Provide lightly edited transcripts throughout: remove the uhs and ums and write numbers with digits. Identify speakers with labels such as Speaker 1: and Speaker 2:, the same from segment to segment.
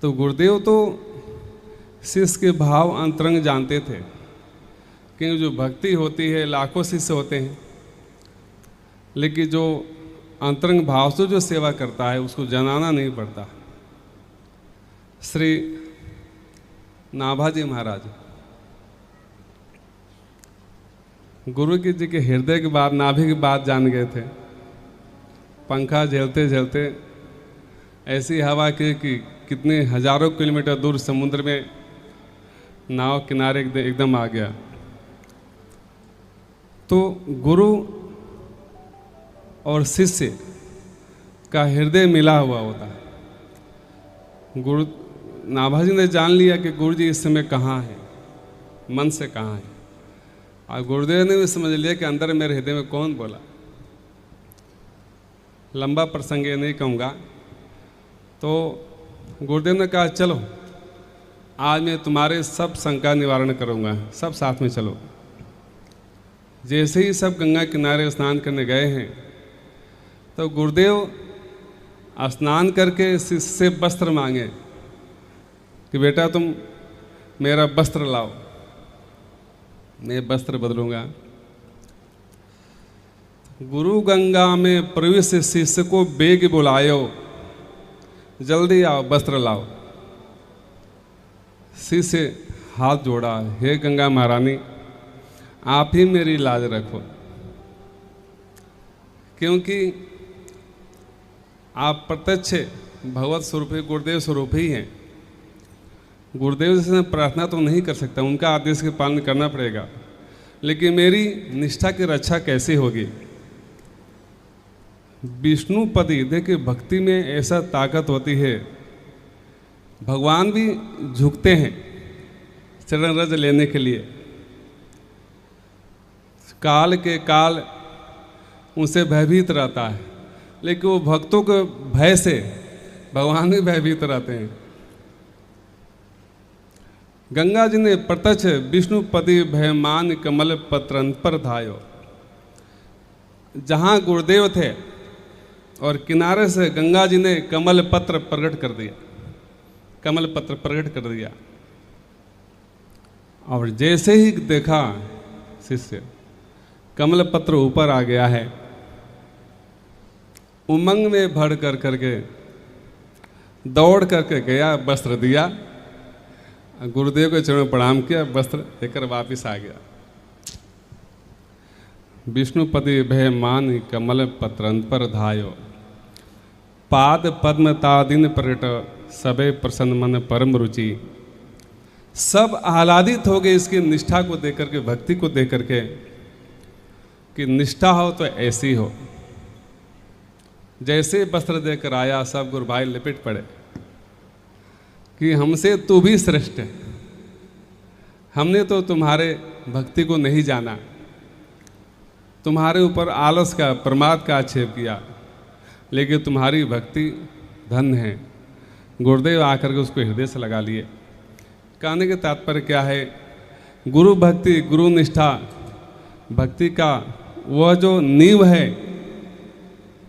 Speaker 1: तो गुरुदेव तो शिष्य के भाव अंतरंग जानते थे, क्योंकि जो भक्ति होती है लाखों शिष्य होते हैं, लेकिन जो अंतरंग भाव से जो सेवा करता है उसको जनाना नहीं पड़ता। श्री नाभाजी महाराज गुरु की जी के हृदय की बात, नाभि की बात जान गए थे। पंखा झेलते झेलते ऐसी हवा की कि कितने हजारों किलोमीटर दूर समुद्र में नाव किनारे एकदम आ गया। तो गुरु और शिष्य का हृदय मिला हुआ होता है। गुरु नाभाजी ने जान लिया कि गुरु जी इस समय कहाँ है, मन से कहाँ है, और गुरुदेव ने भी समझ लिया कि अंदर मेरे हृदय में कौन बोला। लंबा प्रसंग ये नहीं कहूँगा। तो गुरुदेव ने कहा चलो आज मैं तुम्हारे सब शंका निवारण करूँगा, सब साथ में चलो। जैसे ही सब गंगा किनारे स्नान करने गए हैं तो गुरुदेव स्नान करके शिष्य से वस्त्र मांगे कि बेटा तुम मेरा वस्त्र लाओ, मैं वस्त्र बदलूंगा। गुरु गंगा में प्रवेश शिष्य को बेग बुलायो, जल्दी आओ वस्त्र लाओ। शिष्य हाथ जोड़ा, हे गंगा महारानी आप ही मेरी लाज रखो, क्योंकि आप प्रत्यक्ष भगवत स्वरूप ही, गुरुदेव स्वरूप ही हैं। गुरुदेव से मैं प्रार्थना तो नहीं कर सकता, उनका आदेश के पालन करना पड़ेगा, लेकिन मेरी निष्ठा की रक्षा कैसे होगी। विष्णुपदी, देखिए भक्ति में ऐसा ताकत होती है, भगवान भी झुकते हैं चरण रज लेने के लिए। काल के काल उनसे भयभीत रहता है, लेकिन वो भक्तों के भय से भगवान भी भयभीत रहते हैं। गंगा जी ने प्रत्यक्ष विष्णुपदी भयमान कमल पत्र पर धायो। जहाँ गुरुदेव थे और किनारे से गंगा जी ने कमल पत्र प्रकट कर दिया, कमल पत्र प्रकट कर दिया। और जैसे ही देखा शिष्य कमल पत्र ऊपर आ गया है, उमंग में भर कर करके दौड़ करके गया, वस्त्र दिया, गुरुदेव के चरणों में प्रणाम किया, वस्त्र देकर वापिस आ गया। विष्णुपति भय मान कमल पत्र पर धायो, पाद पद्म तादिन प्रकट सबे प्रसन्न मन परम रुचि। सब आह्लादित हो गए इसकी निष्ठा को देकर के, भक्ति को देकर के, कि निष्ठा हो तो ऐसी हो। जैसे वस्त्र देकर आया सब गुरु भाई लिपट पड़े कि हमसे तू भी श्रेष्ठ है, हमने तो तुम्हारे भक्ति को नहीं जाना, तुम्हारे ऊपर आलस का प्रमाद का आक्षेप किया, लेकिन तुम्हारी भक्ति धन्य है। गुरुदेव आकर के उसको हृदय से लगा लिए। कहने के तात्पर्य क्या है, गुरु भक्ति, गुरु निष्ठा, भक्ति का वह जो नींव है,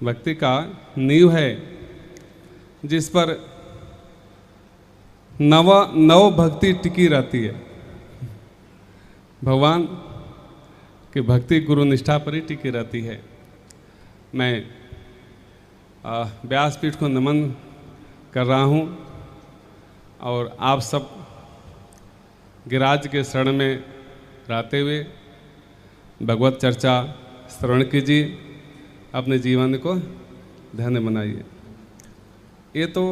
Speaker 1: भक्ति का नींव है, जिस पर नव भक्ति टिकी रहती है। भगवान की भक्ति गुरु निष्ठा पर ही टिकी रहती है। मैं व्यासपीठ को नमन कर रहा हूँ और आप सब गिरिराज के शरण में रहते हुए भगवत चर्चा श्रवण कीजिए, अपने जीवन को धन्य बनाइए। ये तो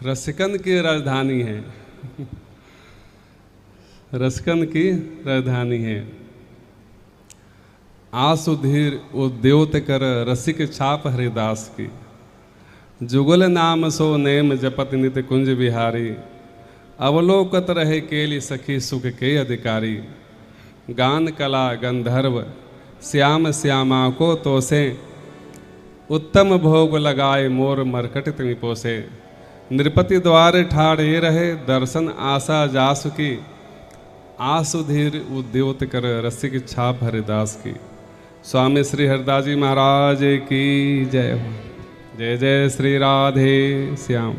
Speaker 1: रसिकन की राजधानी है, रसिकन की राजधानी है। आसुधीर उद्योत कर रसिक छाप हरिदास की, जुगल नाम सो नेम जपत नित कुंज बिहारी। अवलोकत रहे केली सखी सुख के अधिकारी। गान कला गंधर्व श्याम श्यामा को तोसे, उत्तम भोग लगाए मोर मरकट तिमि पोसे। नृपति द्वार ठाड़े रहे दर्शन आशा जासु की। आसुधीर उद्योत कर रसिक छाप हरिदास की। स्वामी श्री हरिदास जी महाराज की जय हो। जय जय श्री राधे श्याम।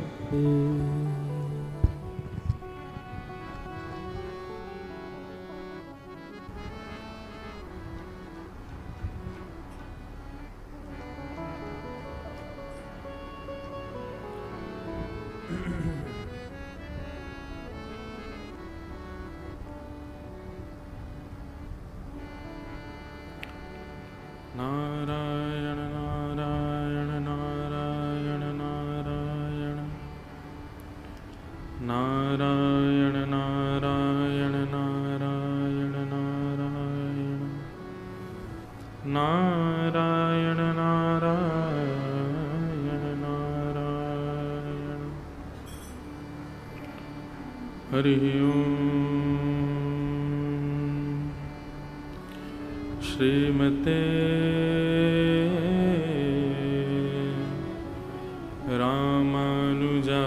Speaker 2: नारायण नारायण नारायण नारायण नारायण नारायण नारायण नारायण नारायण नारायण नारायण हरि ओम। श्रीमते रामानुजाय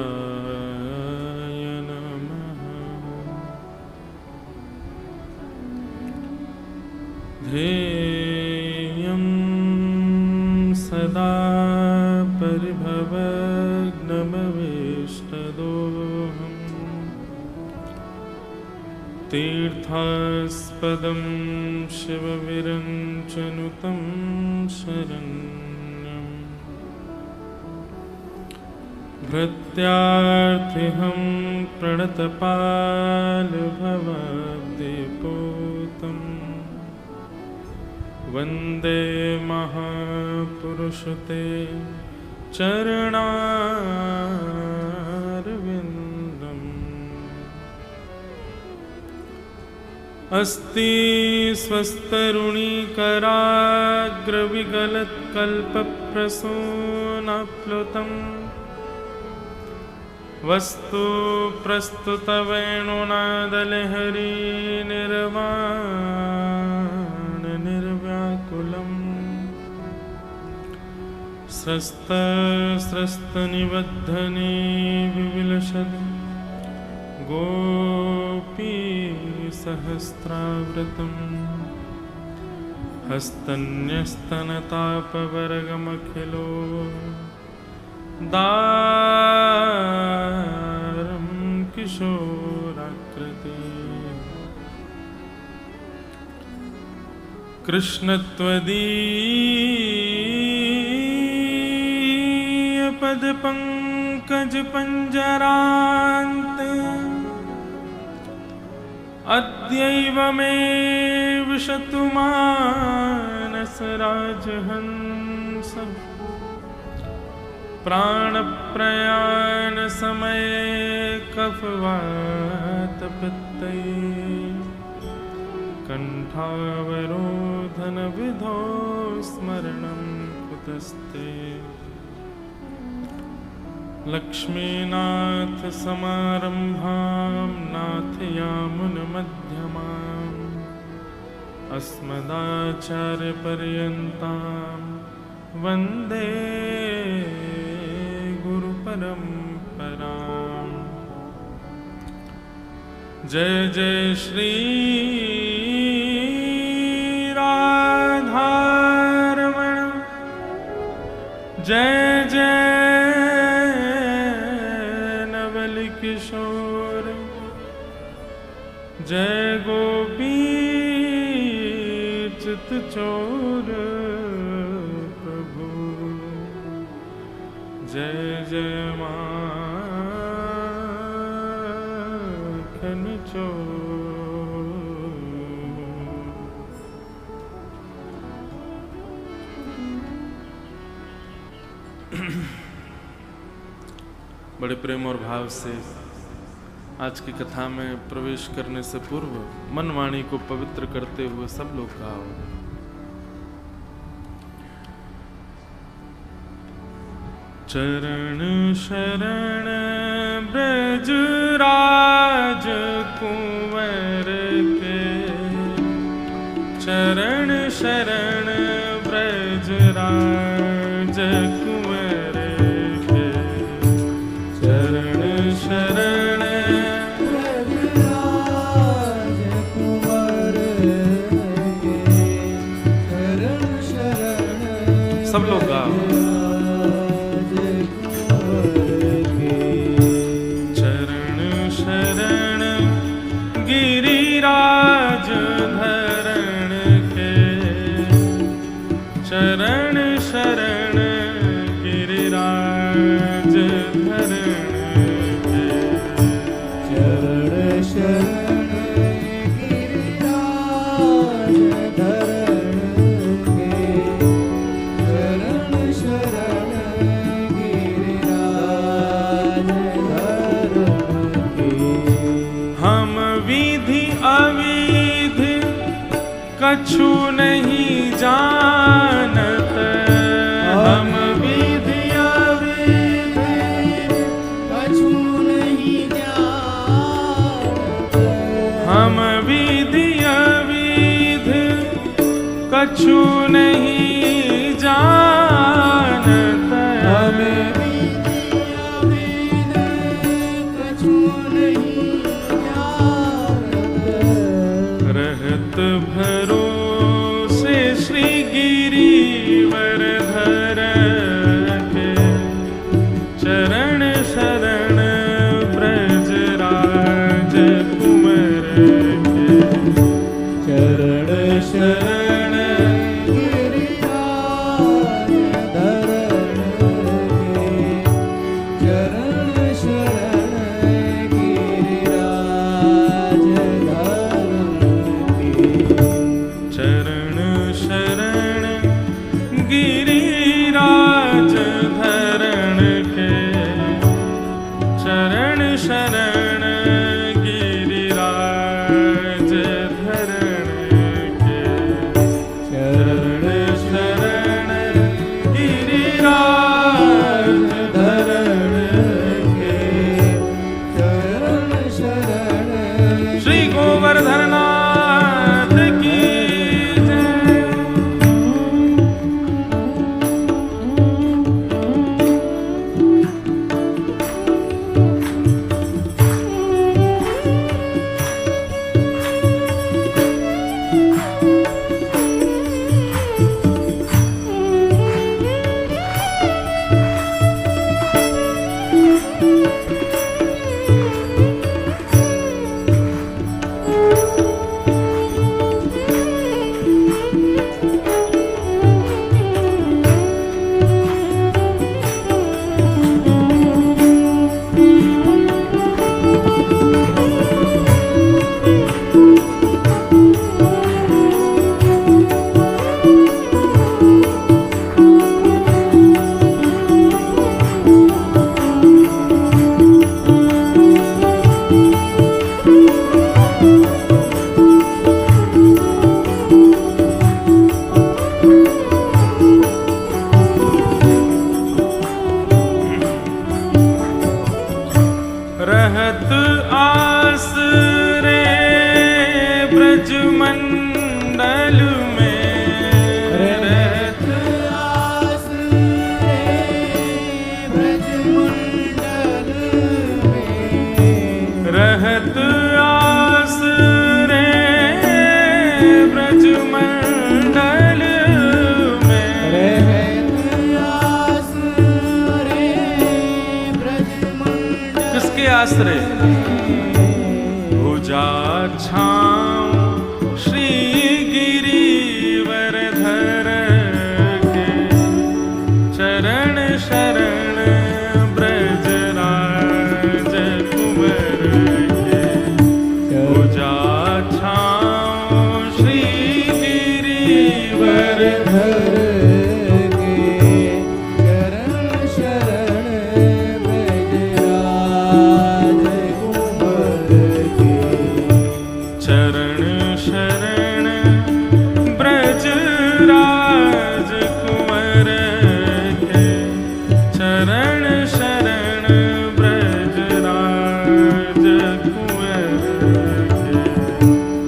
Speaker 2: नमः। ध्येयं सदा परिभवग्नमवेष्टदोहम् तीर्थास्पदं शिवविरञ्चनुतं शरण्यम् भृत्यार्थिहं प्रणतपालभवाब्धिपूतं वन्दे महापुरुषते चरणारविन्दम्। अस्ति स्वस्तरुणीकराग्रविगलत्कल्पप्रसूनाप्लुतम् वस्तु प्रस्तुतवेणुनादलहरी निर्वाणनिर्व्याकुलम् स्रस्तनिबद्धने विविलसद् गोपीसहस्रावृतम् हस्तन्यस्तनतापवर्गमखिलो दारं किशोराकृति कृष्णत्वदीयपदपङ्कजपञ्जरान्त अद्यैव मे विशतु मानसराजहंस प्राणप्रयाणसमये कफवातपित्तैः कण्ठावरोधनविधौ स्मरणं कुतस्ते। लक्ष्मीनाथसमारम्भां नाथयामुनमध्यमाम् अस्मदाचार्यपर्यन्तां वन्दे गुरुपरम्पराम्। जय जय श्री राधारमण जय जय किशोर जय गोपी चित चोर प्रभु जय जय माखन चोर। बड़े प्रेम और भाव से आज की कथा में प्रवेश करने से पूर्व मन वाणी को पवित्र करते हुए सब लोग गाओ। चरण शरण ब्रजराज कुंवर के चरण शरण ब्रजराज कुंवर के चरण शरण सब लोग गाओ। कछु नहीं जानत, हम विधि अविधि
Speaker 3: कछु नहीं जानत,
Speaker 2: हम विधि अविधि कछु नहीं जानत,
Speaker 3: हम विधि अविधि कछु नहीं जानत,
Speaker 2: रहत भरोसे श्री गिरिवर धर के, चरण शरण ब्रजराज कुंवर के,
Speaker 3: चरण शरण गिरिराज धरण के, चरण शरण गिरिराज धरण के,
Speaker 2: चरण शरण गिरिराज धरण के, चरण शरण गिरिराज धरण के, चरण शरण गिरिराज धरण के,
Speaker 3: चरण शरण
Speaker 2: श्री गोवर्धननाथ की जय। रहत आस रे ब्रज मंडल में, रहत
Speaker 3: आस रे ब्रज मंडल में,
Speaker 2: रहत आस रे ब्रज मंडल में,
Speaker 3: रहत आस रे ब्रज मंडल
Speaker 2: किसके आश्रय? भुजा छाँव श्री गिरिवर धर के, चरण शरण ब्रजराज कुंवर के, भुजा छाँव श्री गिरिवर
Speaker 3: धर के, चरण शरण ब्रजराज कुंवर के,
Speaker 2: चरण शरण ब्रजराज कुंवर के, चरण शरण ब्रजराज कुंवर के,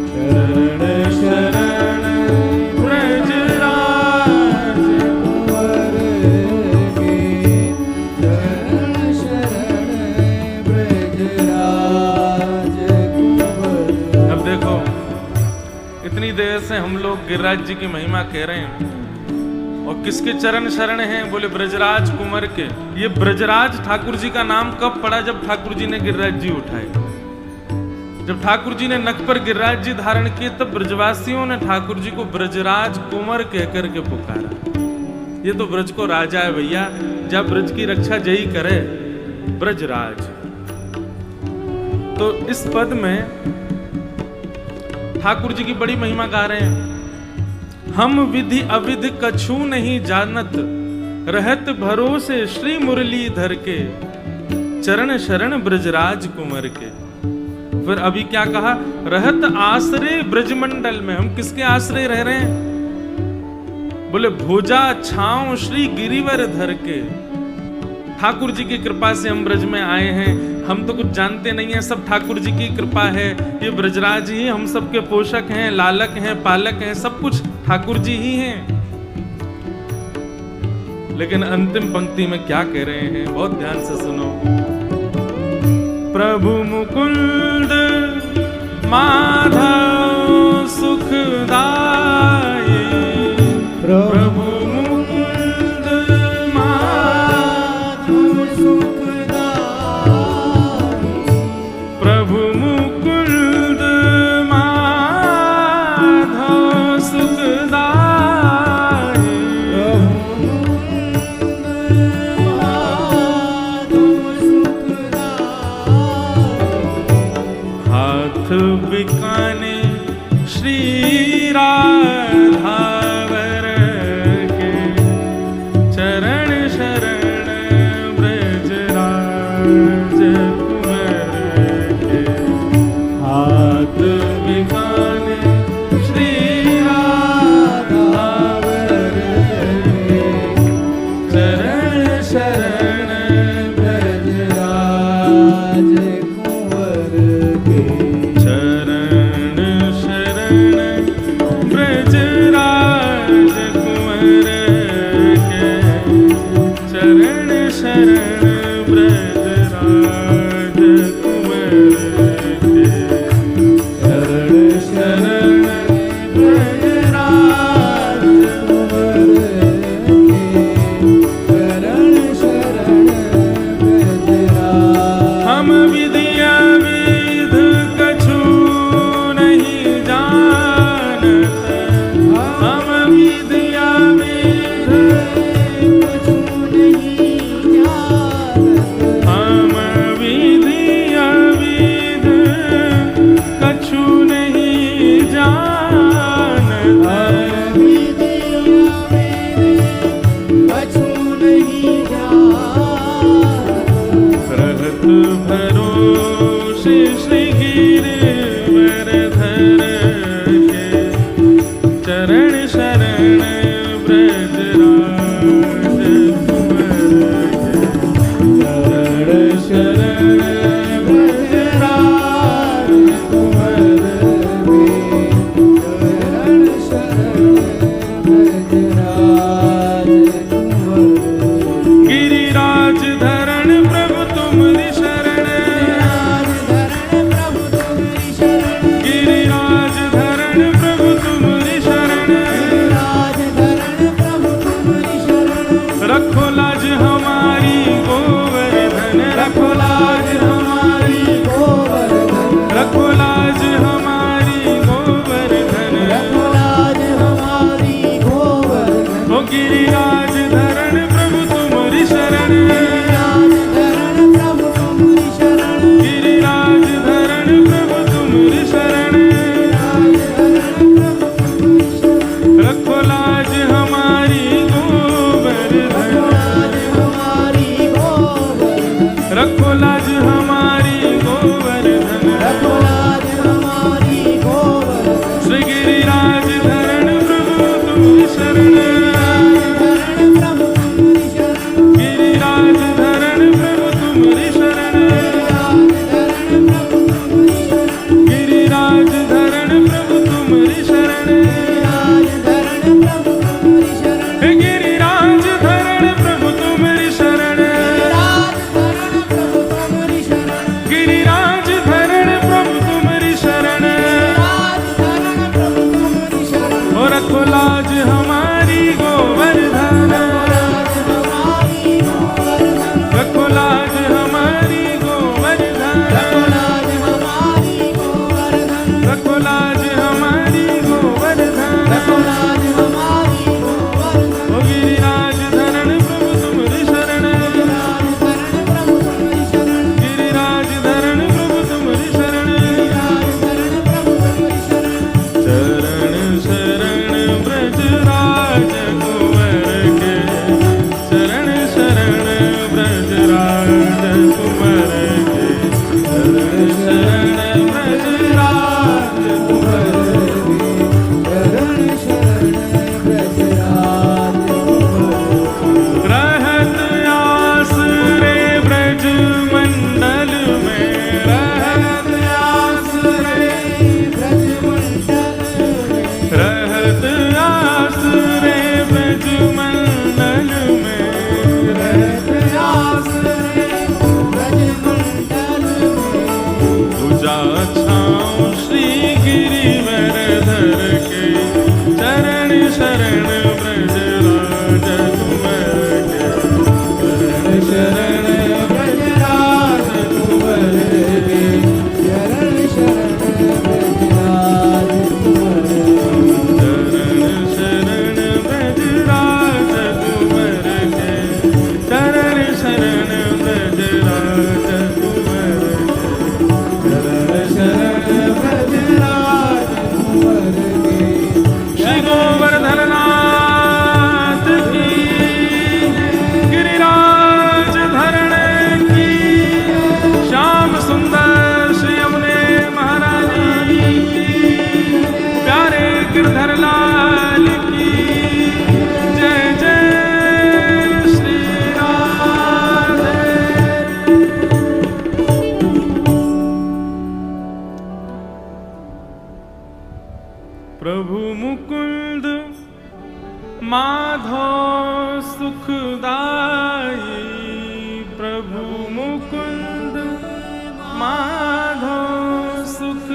Speaker 2: चरण शरण ब्रजराज
Speaker 3: कुंवर के, चरण शरण ब्रजराज कुंवर के।
Speaker 2: अब देखो, इतनी देर से हम लोग गिरिराज जी की महिमा कह रहे हैं, और किसके चरण शरण हैं? बोले ब्रजराज कुंवर के। ये ब्रजराज ठाकुर जी का नाम कब पड़ा? जब ठाकुर जी ने गिरिराज जी उठाए, जब ठाकुर जी ने नख पर गिरिराज जी धारण किए, तब ब्रजवासियों ने ठाकुर जी को ब्रजराज कुंवर कहकर के पुकारा। ये तो ब्रज को राजा है भैया, जब ब्रज की रक्षा जही करे, ब्रजराज। तो इस पद में ठाकुर जी की बड़ी महिमा गा रहे हैं। हम विधि अविधि कछु नहीं जानत, रहत भरोसे श्री मुरलीधर के, चरण शरण ब्रजराज कुंवर के। फिर अभी क्या कहा, रहत आश्रय ब्रजमंडल में। हम किसके आश्रय रह रहे हैं? बोले भुजा छांव श्री गिरिवर धर के। ठाकुर जी की कृपा से हम ब्रज में आए हैं। हम तो कुछ जानते नहीं है, सब ठाकुर जी की कृपा है। ये ब्रजराज ही हम सबके पोषक हैं, लालक हैं, पालक हैं, सब कुछ ठाकुर जी ही हैं। लेकिन अंतिम पंक्ति में क्या कह रहे हैं, बहुत ध्यान से सुनो। प्रभु मुकुंद माधव सुखदाई, प्रभु मुकुंद माधव सुखदाई, प्रभु मुकुंद माधव सुखदाई, हाथ बिकाने श्री राधावर के, चरण शरण ब्रजराज कुंवर के। हाथ बिकाने श्री राधावर के, चरण शरण
Speaker 3: ब्रजराज कुंवर के।
Speaker 2: चरण शरण ब्रजराज कुंवर के, चरण शरण ब्रजराज कुंवर के, चरण शरण
Speaker 3: ब्रजराज कुंवर के, चरण शरण ब्रजराज।
Speaker 2: हम विधिया विध कछु नहीं जानत, हम विधिया विध
Speaker 3: कछु नहीं जानत,
Speaker 2: हम विधिया विध कछु नहीं जानत।
Speaker 3: कछु नहीं जानत,
Speaker 2: रहत भरोसे श्री गिरिवर धर के, चरण शरण ब्रजराज कुंवर के, चरण शरण
Speaker 3: ब्रजराज कुंवर के, चरण शरण ब्रजराज कुंवर के।
Speaker 2: गिरिराज धरण प्रभु तुमरी शरण,
Speaker 3: गिरिराज धरण प्रभु तुम्हारी शरण,
Speaker 2: गिरिराज धरण प्रभु तुमरी शरण।
Speaker 3: गिरिराज धरण प्रभु तुम्हारी शरण।
Speaker 2: रखो लाज हमारी गोवर्धन, रखो लाज हमारी,
Speaker 3: गोवर्धन,
Speaker 2: रखो लाज हमारी गोवर्धन,
Speaker 3: रखो लाज हमारी गोवर्धन।
Speaker 2: ओ गिरिराज धरण प्रभु तुमरी शरण,
Speaker 3: गिरिराज धरण प्रभु तुम्हारी शरण,
Speaker 2: गिरिराज धरण प्रभु तुमरी शरण। रखो लाज हमारी गोवर्धन,
Speaker 3: हमारी गोवर्धन,
Speaker 2: रखो लाज हमारी गोवर्धन।
Speaker 3: रखो लाज हमारी गोवर्धन।
Speaker 2: श्री गिरिराज धरण प्रभु तुमरी शरण,
Speaker 3: गिरिराज धरण प्रभु तुम्हारी शरण,
Speaker 2: गिरिराज धरण प्रभु तुमरी शरण,
Speaker 3: गिरिराज धरण प्रभु तुम्हारी शरण,
Speaker 2: गिरिराज धरण प्रभु तुमरी शरण, माधव सुख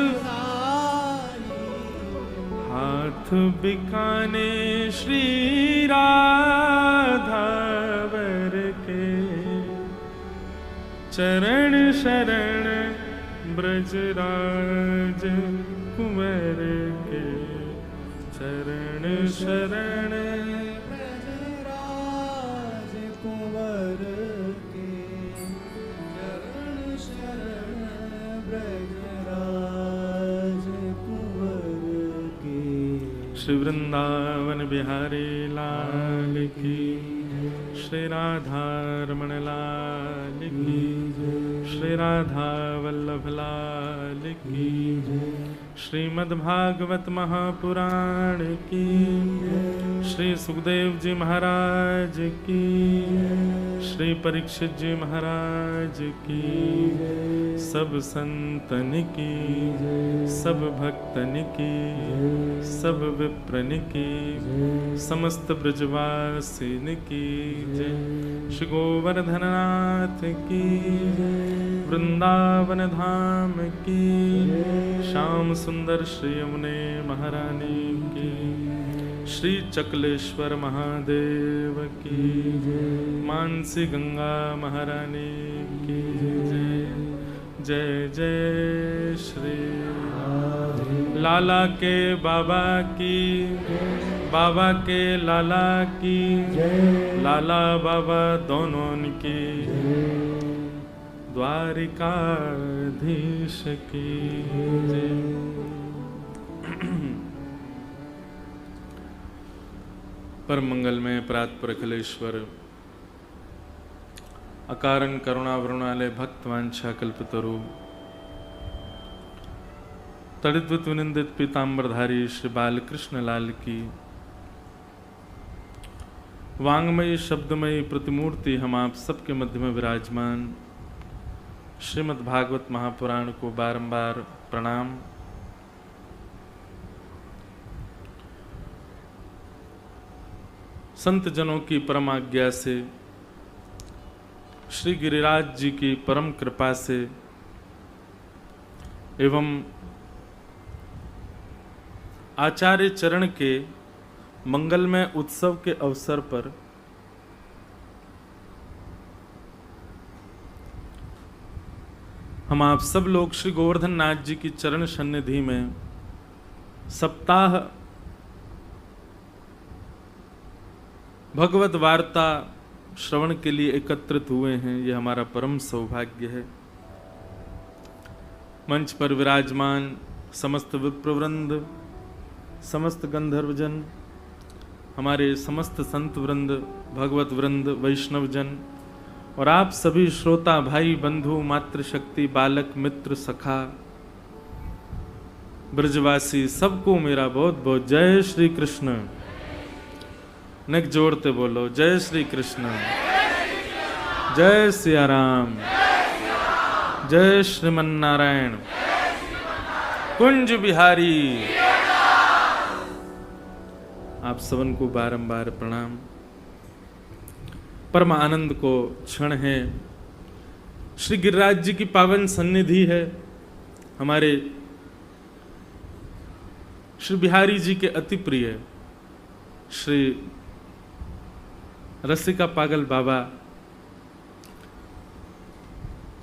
Speaker 2: हाथ बिकाने श्री राधावर के चरण शरण ब्रजराज कुंवर के चरण शरण
Speaker 3: ब्रजराज कुंवर के चरण शरण ब्रजराज कुंवर के।
Speaker 2: श्री वृंदावन बिहारी लाल की, श्री राधा रमण लाल की, श्री राधा वल्लभ लाल की, श्रीमद्भागवत महापुराण की, श्री सुखदेव जी महाराज की, श्री परीक्षित जी महाराज की, सब संतन की, सब भक्तन की, सब विप्रन की, समस्त ब्रजवासिन की जय। श्री गोवर्धननाथ की, वृंदावन धाम की, श्याम सुंदर श्री यमुने महारानी की, श्री चकलेश्वर महादेव की, मानसी गंगा महारानी की जय। जय जय श्री लाला के बाबा की, बाबा के लाला की, लाला बाबा दोनों की, द्वारिकाधीश की जय। परम मंगल में प्रातपर अखिलेश्वर अकारण करुणावरुणालय भक्तवांछा कल्पतरु तड़िद्वित विनिंदित पीताम्बरधारी श्री बालकृष्ण लाल की वांगमयी शब्दमयी प्रतिमूर्ति हम आप सबके मध्य में विराजमान श्रीमद् भागवत महापुराण को बारंबार प्रणाम। संत जनों की परम आज्ञा से, श्री गिरिराज जी की परम कृपा से एवं आचार्य चरण के मंगलमय उत्सव के अवसर पर हम आप सब लोग श्री गोवर्धन नाथ जी की चरण सन्निधि में सप्ताह भगवत वार्ता श्रवण के लिए एकत्रित हुए हैं। यह हमारा परम सौभाग्य है। मंच पर विराजमान समस्त विप्रवृंद, समस्त गंधर्वजन, हमारे समस्त संत वृंद, भगवत वृंद, वैष्णवजन और आप सभी श्रोता भाई बंधु मातृशक्ति बालक मित्र सखा ब्रजवासी सबको मेरा बहुत बहुत जय श्री कृष्ण। नेक जोड़ते बोलो जय श्री कृष्ण, जय सिया राम, जय श्रीमन नारायण, कुंज बिहारी। आप सबन को बारंबार प्रणाम। परम आनंद को क्षण है। श्री गिरिराज जी की पावन सन्निधि है। हमारे श्री बिहारी जी के अति प्रिय श्री रसिका पागल बाबा,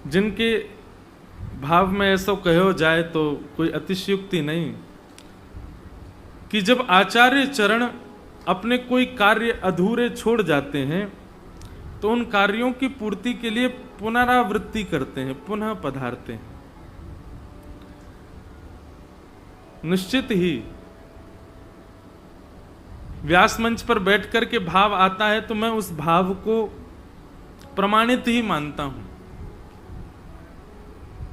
Speaker 2: जिनके भाव में ऐसा कहो जाए तो कोई अतिशयोक्ति नहीं कि जब आचार्य चरण अपने कोई कार्य अधूरे छोड़ जाते हैं तो उन कार्यों की पूर्ति के लिए पुनरावृत्ति करते हैं, पुनः पधारते हैं। निश्चित ही व्यास मंच पर बैठ कर के भाव आता है तो मैं उस भाव को प्रमाणित ही मानता हूं।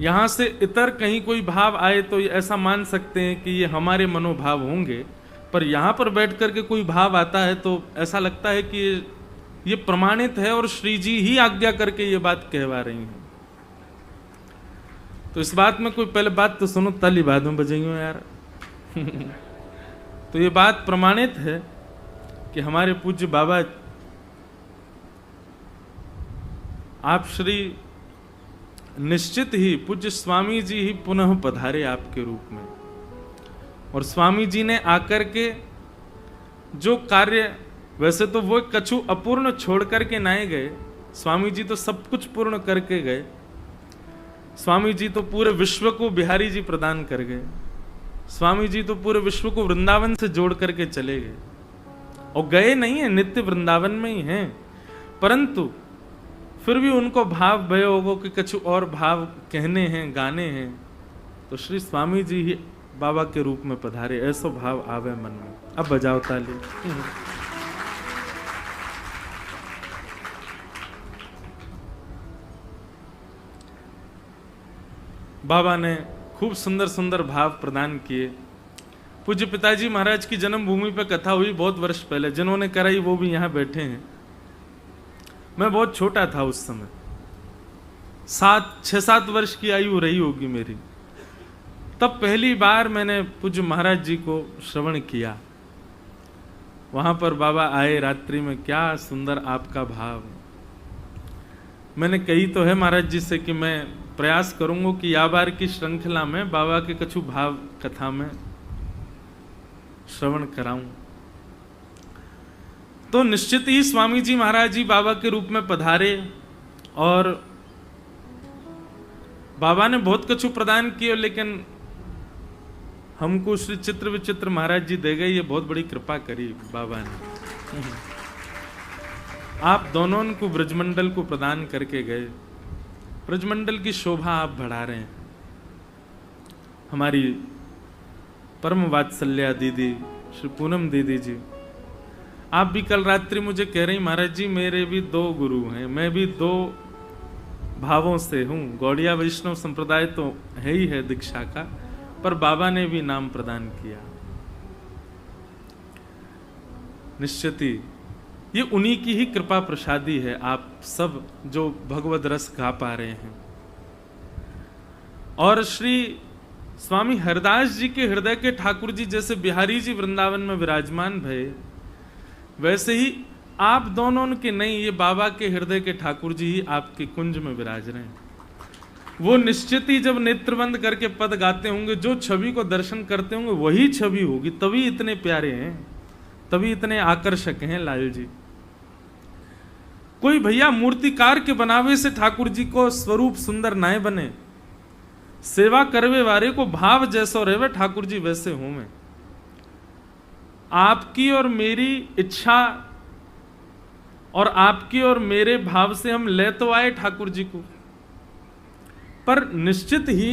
Speaker 2: यहां से इतर कहीं कोई भाव आए तो ऐसा मान सकते हैं कि ये हमारे मनोभाव होंगे, पर यहां पर बैठ करके कोई भाव आता है तो ऐसा लगता है कि ये प्रमाणित है और श्री जी ही आज्ञा करके ये बात कहवा रही हैं। तो इस बात में कोई पहले बात तो सुनो, ताली बाद में बजेंगे यार। तो ये बात प्रमाणित है कि हमारे पूज्य बाबा आप श्री निश्चित ही पूज्य स्वामी जी ही पुनः पधारे आपके रूप में। और स्वामी जी ने आकर के जो कार्य, वैसे तो वो कछु अपूर्ण छोड़ करके नहीं गए, स्वामी जी तो सब कुछ पूर्ण करके गए। स्वामी जी तो पूरे विश्व को बिहारी जी प्रदान कर गए। स्वामी जी तो पूरे विश्व को वृंदावन से जोड़ करके चले गए, और गए नहीं है, नित्य वृंदावन में ही हैं। परंतु फिर भी उनको भाव भय होगो कि कुछ और भाव कहने हैं, गाने हैं, तो श्री स्वामी जी ही बाबा के रूप में पधारे, ऐसा भाव आवे मन में। अब बजाओ ताली। बाबा ने खूब सुंदर सुंदर भाव प्रदान किए। पूज्य पिताजी महाराज की जन्मभूमि पर कथा हुई बहुत वर्ष पहले, जिन्होंने कराई वो भी यहाँ बैठे हैं। मैं बहुत छोटा था उस समय, 6-7 वर्ष की आयु रही होगी मेरी। तब पहली बार मैंने पूज्य महाराज जी को श्रवण किया। वहां पर बाबा आए रात्रि में, क्या सुंदर आपका भाव। मैंने कही तो है महाराज जी से कि मैं प्रयास करूंगा कि या बार की श्रृंखला में बाबा के कछु भाव कथा में श्रवण कराऊं। तो निश्चित ही स्वामी जी महाराज जी बाबा के रूप में पधारे, और बाबा ने बहुत कछु प्रदान किए, लेकिन हमको श्री चित्र विचित्र महाराज जी दे गए, ये बहुत बड़ी कृपा करी बाबा ने। आप दोनों को ब्रजमंडल को प्रदान करके गए। ब्रजमंडल की शोभा आप बढ़ा रहे हैं। हमारी परम वात्सल्या दीदी श्री पूनम दीदी जी, आप भी कल रात्रि मुझे कह रही, महाराज जी मेरे भी 2 गुरु हैं, मैं भी 2 भावों से हूं। गौड़िया वैष्णव संप्रदाय तो है ही है दीक्षा का, पर बाबा ने भी नाम प्रदान किया। निश्चित ही ये उन्हीं की ही कृपा प्रसादी है, आप सब जो भगवद रस गा पा रहे हैं। और श्री स्वामी हरदास जी के हृदय के ठाकुर जी जैसे बिहारी जी वृंदावन में विराजमान भये, वैसे ही आप दोनों के नहीं, ये बाबा के हृदय के ठाकुर जी ही आपके कुंज में विराज रहे हैं। वो निश्चित ही जब नेत्र बंद करके पद गाते होंगे, जो छवि को दर्शन करते होंगे वही छवि होगी, तभी इतने प्यारे हैं, तभी इतने आकर्षक हैं लाल जी। कोई भैया मूर्तिकार के बनावे से ठाकुर जी को स्वरूप सुंदर नाय बने, सेवा करवे वारे को भाव जैसो रहे ठाकुर जी वैसे हो। मैं आपकी और मेरी इच्छा और आपकी और मेरे भाव से हम ले तो आए ठाकुर जी को, पर निश्चित ही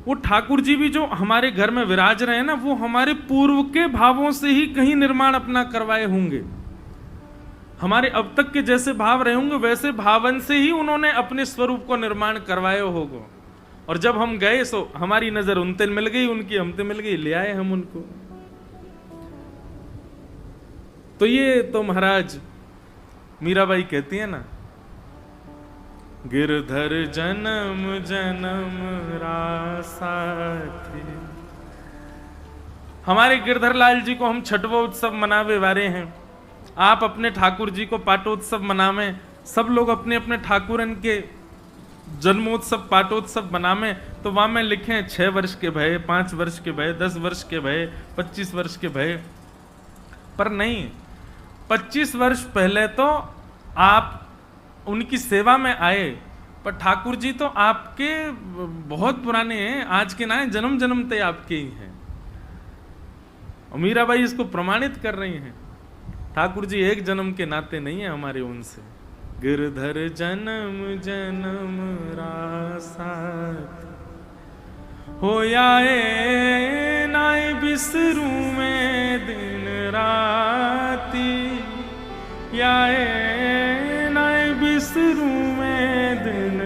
Speaker 2: वो ठाकुर जी भी जो हमारे घर में विराज रहे हैं ना, वो हमारे पूर्व के भावों से ही कहीं निर्माण अपना करवाए होंगे। हमारे अब तक के जैसे भाव रहे होंगे, वैसे भावन से ही उन्होंने अपने स्वरूप को निर्माण करवाए होगा। और जब हम गए सो हमारी नजर उनते मिल गई, उनकी हमते मिल गई, ले आए हम उनको। तो ये तो महाराज मीराबाई कहती है ना, गिरधर जन्म जन्म रासा थी। हमारे गिरधर लाल जी को हम छठवां उत्सव मनावे वाले हैं। आप अपने ठाकुर जी को पाटोत्सव मनावे, सब लोग अपने अपने ठाकुरन के जन्मोत्सव पाटोत्सव मनावे। तो वहां में लिखे 6 वर्ष के भय, 5 वर्ष के भय, 10 वर्ष के भय, 25 वर्ष के भय, पर नहीं। 25 वर्ष पहले तो आप उनकी सेवा में आए, पर ठाकुर जी तो आपके बहुत पुराने हैं, आज के ना है, जन्म जन्म तक आपके ही हैं। और मीराबाई इसको प्रमाणित कर रही हैं, ठाकुर जी एक जन्म के नाते नहीं है हमारे उनसे। गिरधर जन्म जन्म रासा हो आए नाय बिसरू में दिन राती, याए नाय बिसरू में दिन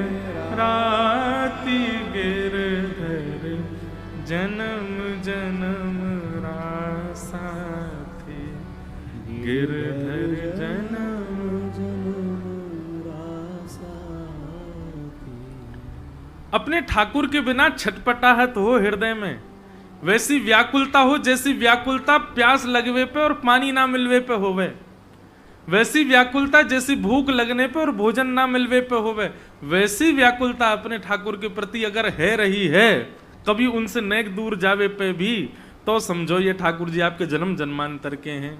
Speaker 2: राती। गिरधर जन्म जन्म रासा थी, गिरधर जन्म जन्म रासा थी। अपने ठाकुर के बिना छटपटाहट हो हृदय में, वैसी व्याकुलता हो जैसी व्याकुलता प्यास लगवे पे और पानी ना मिलवे पे होवे। वैसी व्याकुलता जैसी भूख लगने पे और भोजन ना मिलवे पे होवे, वैसी व्याकुलता अपने ठाकुर के प्रति अगर है रही है कभी उनसे नेक दूर जावे पे भी, तो समझो ये ठाकुर जी आपके जन्म जन्मांतर के हैं।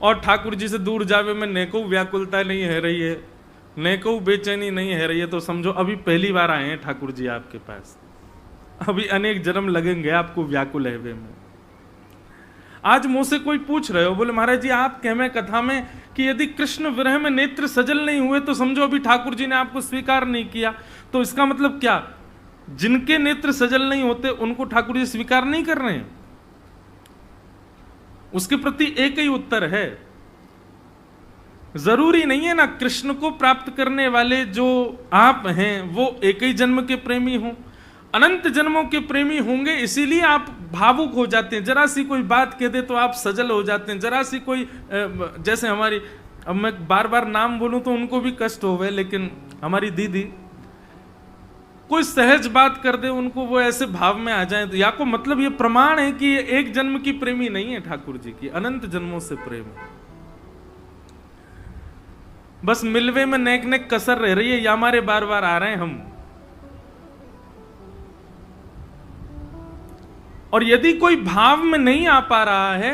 Speaker 2: और ठाकुर जी से दूर जावे में नेको व्याकुलता नहीं है रही है, नेको बेचैनी नहीं है रही है, तो समझो अभी पहली बार आए हैं ठाकुर जी आपके पास, अभी अनेक जन्म लगेंगे आपको व्याकुल है में। आज मुझसे कोई पूछ रहे हो, बोले महाराज जी आप कहमें कथा में कि यदि कृष्ण विरह में नेत्र सजल नहीं हुए तो समझो अभी ठाकुर जी ने आपको स्वीकार नहीं किया, तो इसका मतलब क्या, जिनके नेत्र सजल नहीं होते उनको ठाकुर जी स्वीकार नहीं कर रहे हैं? उसके प्रति एक ही उत्तर है, जरूरी नहीं है ना कृष्ण को प्राप्त करने वाले जो आप हैं वो एक ही जन्म के प्रेमी हों, अनंत जन्मों के प्रेमी होंगे, इसीलिए आप भावुक हो जाते हैं। जरा सी कोई बात कह दे तो आप सजल हो जाते हैं, जरा सी कोई जैसे हमारी, अब मैं बार बार नाम बोलूं तो उनको भी कष्ट होवे, लेकिन हमारी दीदी कोई सहज बात कर दे उनको वो ऐसे भाव में आ जाए, तो या को मतलब ये प्रमाण है कि ये एक जन्म की प्रेमी नहीं है ठाकुर जी की, अनंत जन्मों से प्रेम है। बस मिलवे में नेक नेक कसर रह रही है, या हमारे बार बार आ रहे हैं हम। और यदि कोई भाव में नहीं आ पा रहा है,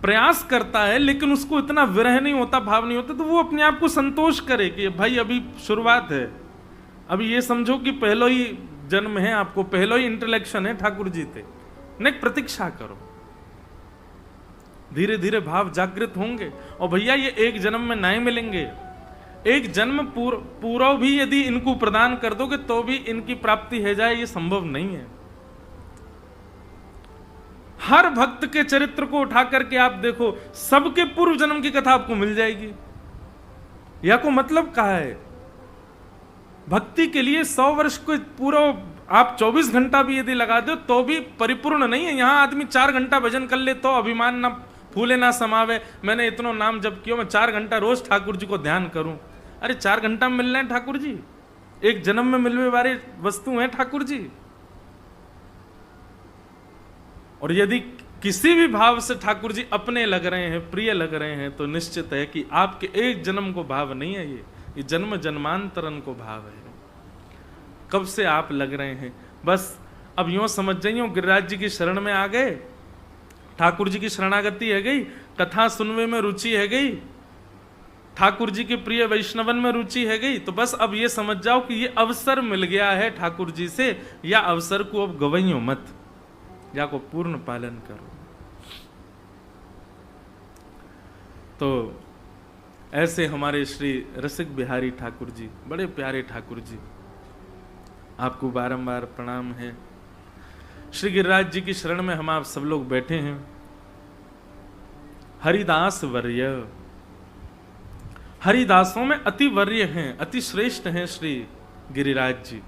Speaker 2: प्रयास करता है लेकिन उसको इतना विरह नहीं होता, भाव नहीं होता, तो वो अपने आप को संतोष करे कि भाई अभी शुरुआत है, अभी ये समझो कि पहलो ही जन्म है, आपको पहलो ही इंटलेक्शन है ठाकुर जी थे, नेक प्रतीक्षा करो, धीरे धीरे भाव जागृत होंगे। और भैया ये एक जन्म में नहीं मिलेंगे, एक जन्म पूरा भी यदि इनको प्रदान कर दोगे तो भी इनकी प्राप्ति है जाए, ये संभव नहीं है। हर भक्त के चरित्र को उठा करके आप देखो, सबके पूर्व जन्म की कथा आपको मिल जाएगी। या को मतलब कहा है, भक्ति के लिए 100 वर्ष को पूरा आप 24 घंटा भी यदि लगा दो तो भी परिपूर्ण नहीं है। यहां आदमी 4 घंटा भजन कर ले तो अभिमान ना फूले ना समावे, मैंने इतना नाम जप किया, मैं 4 घंटा रोज ठाकुर जी को ध्यान करूं। अरे 4 घंटा में मिल रहे हैं ठाकुर जी, एक जन्म में मिलने वाले वस्तु हैं ठाकुर जी। और यदि किसी भी भाव से ठाकुर जी अपने लग रहे हैं, प्रिय लग रहे हैं, तो निश्चित है कि आपके एक जन्म को भाव नहीं है, ये जन्म जन्मांतरन को भाव है। कब से आप लग रहे हैं, बस अब यूं समझ जाइए, गिरिराज जी की शरण में आ गए, ठाकुर जी की शरणागति है गई, कथा सुनने में रुचि है गई, ठाकुर जी के प्रिय वैष्णवन में रुचि है गई, तो बस अब ये समझ जाओ कि ये अवसर मिल गया है ठाकुर जी से, या अवसर को अब गवैयो मत, या को पूर्ण पालन करो। तो ऐसे हमारे श्री रसिक बिहारी ठाकुर जी, बड़े प्यारे ठाकुर जी, आपको बारंबार प्रणाम है। श्री गिरिराज जी की शरण में हम आप सब लोग बैठे हैं। हरिदास वर्य, हरिदासों में अति वर्य हैं, अति श्रेष्ठ हैं श्री गिरिराज जी।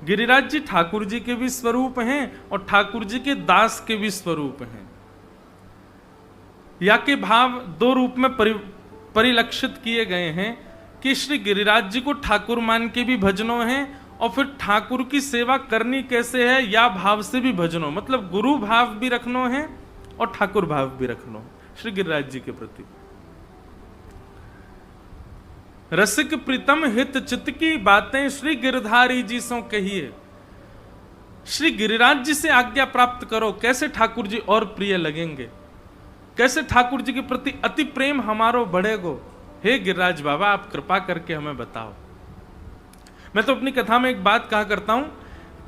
Speaker 2: गिरिराज जी ठाकुर जी के भी स्वरूप हैं और ठाकुर जी के दास के भी स्वरूप हैं। या के भाव 2 रूप में परिलक्षित किए गए हैं कि श्री गिरिराज जी को ठाकुर मान के भी भजनों हैं, और फिर ठाकुर की सेवा करनी कैसे है या भाव से भी भजनों, मतलब गुरु भाव भी रखनो है और ठाकुर भाव भी रखनो श्री गिरिराज जी के प्रति। रसिक प्रीतम हित चित्त की बातें श्री गिरधारी जी सो कहिए। श्री गिरिराज जी से आज्ञा प्राप्त करो, कैसे ठाकुर जी और प्रिय लगेंगे, कैसे ठाकुर जी के प्रति अति प्रेम हमारो बढ़ेगो। हे गिरिराज बाबा आप कृपा करके हमें बताओ। मैं तो अपनी कथा में एक बात कहा करता हूं,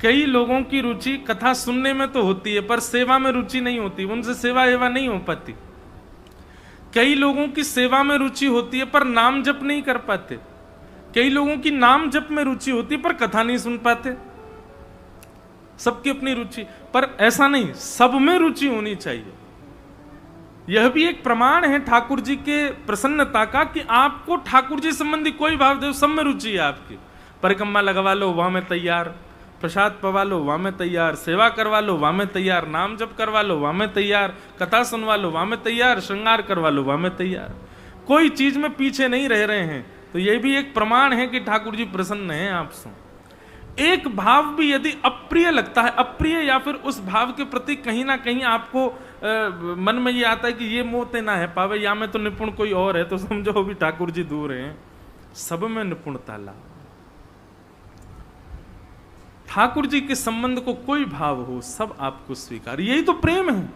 Speaker 2: कई लोगों की रुचि कथा सुनने में तो होती है पर सेवा में रुचि नहीं होती, उनसे सेवा एवा नहीं हो पाती। कई लोगों की सेवा में रुचि होती है पर नाम जप नहीं कर पाते, कई लोगों की नाम जप में रुचि होती है पर कथा नहीं सुन पाते। सबकी अपनी रुचि, पर ऐसा नहीं, सब में रुचि होनी चाहिए। यह भी एक प्रमाण है ठाकुर जी के प्रसन्नता का कि आपको ठाकुर जी संबंधी कोई भाव देव, सब में रुचि है आपकी। परिक्रमा लगवा लो वहां में तैयार, प्रसाद पवा लो वहां में तैयार, सेवा करवा लो वहां में तैयार, नाम जप करवा लो वहां में तैयार, कथा सुनवा लो वहां में तैयार, श्रृंगार करवा लो वहां में तैयार, कोई चीज में पीछे नहीं रह रहे हैं। तो यह भी एक प्रमाण है कि ठाकुर जी प्रसन्न हैं आपसे। एक भाव भी यदि अप्रिय लगता है, अप्रिय या फिर उस भाव के प्रति कहीं ना कहीं आपको मन में ये आता है कि ये मोह ते ना है पावे, या में तो निपुण कोई और है, तो समझो अभी ठाकुर जी दूर हैं। सब में निपुणता ला। ठाकुर जी के संबंध को कोई भाव हो, सब आपको स्वीकार, यही तो प्रेम है।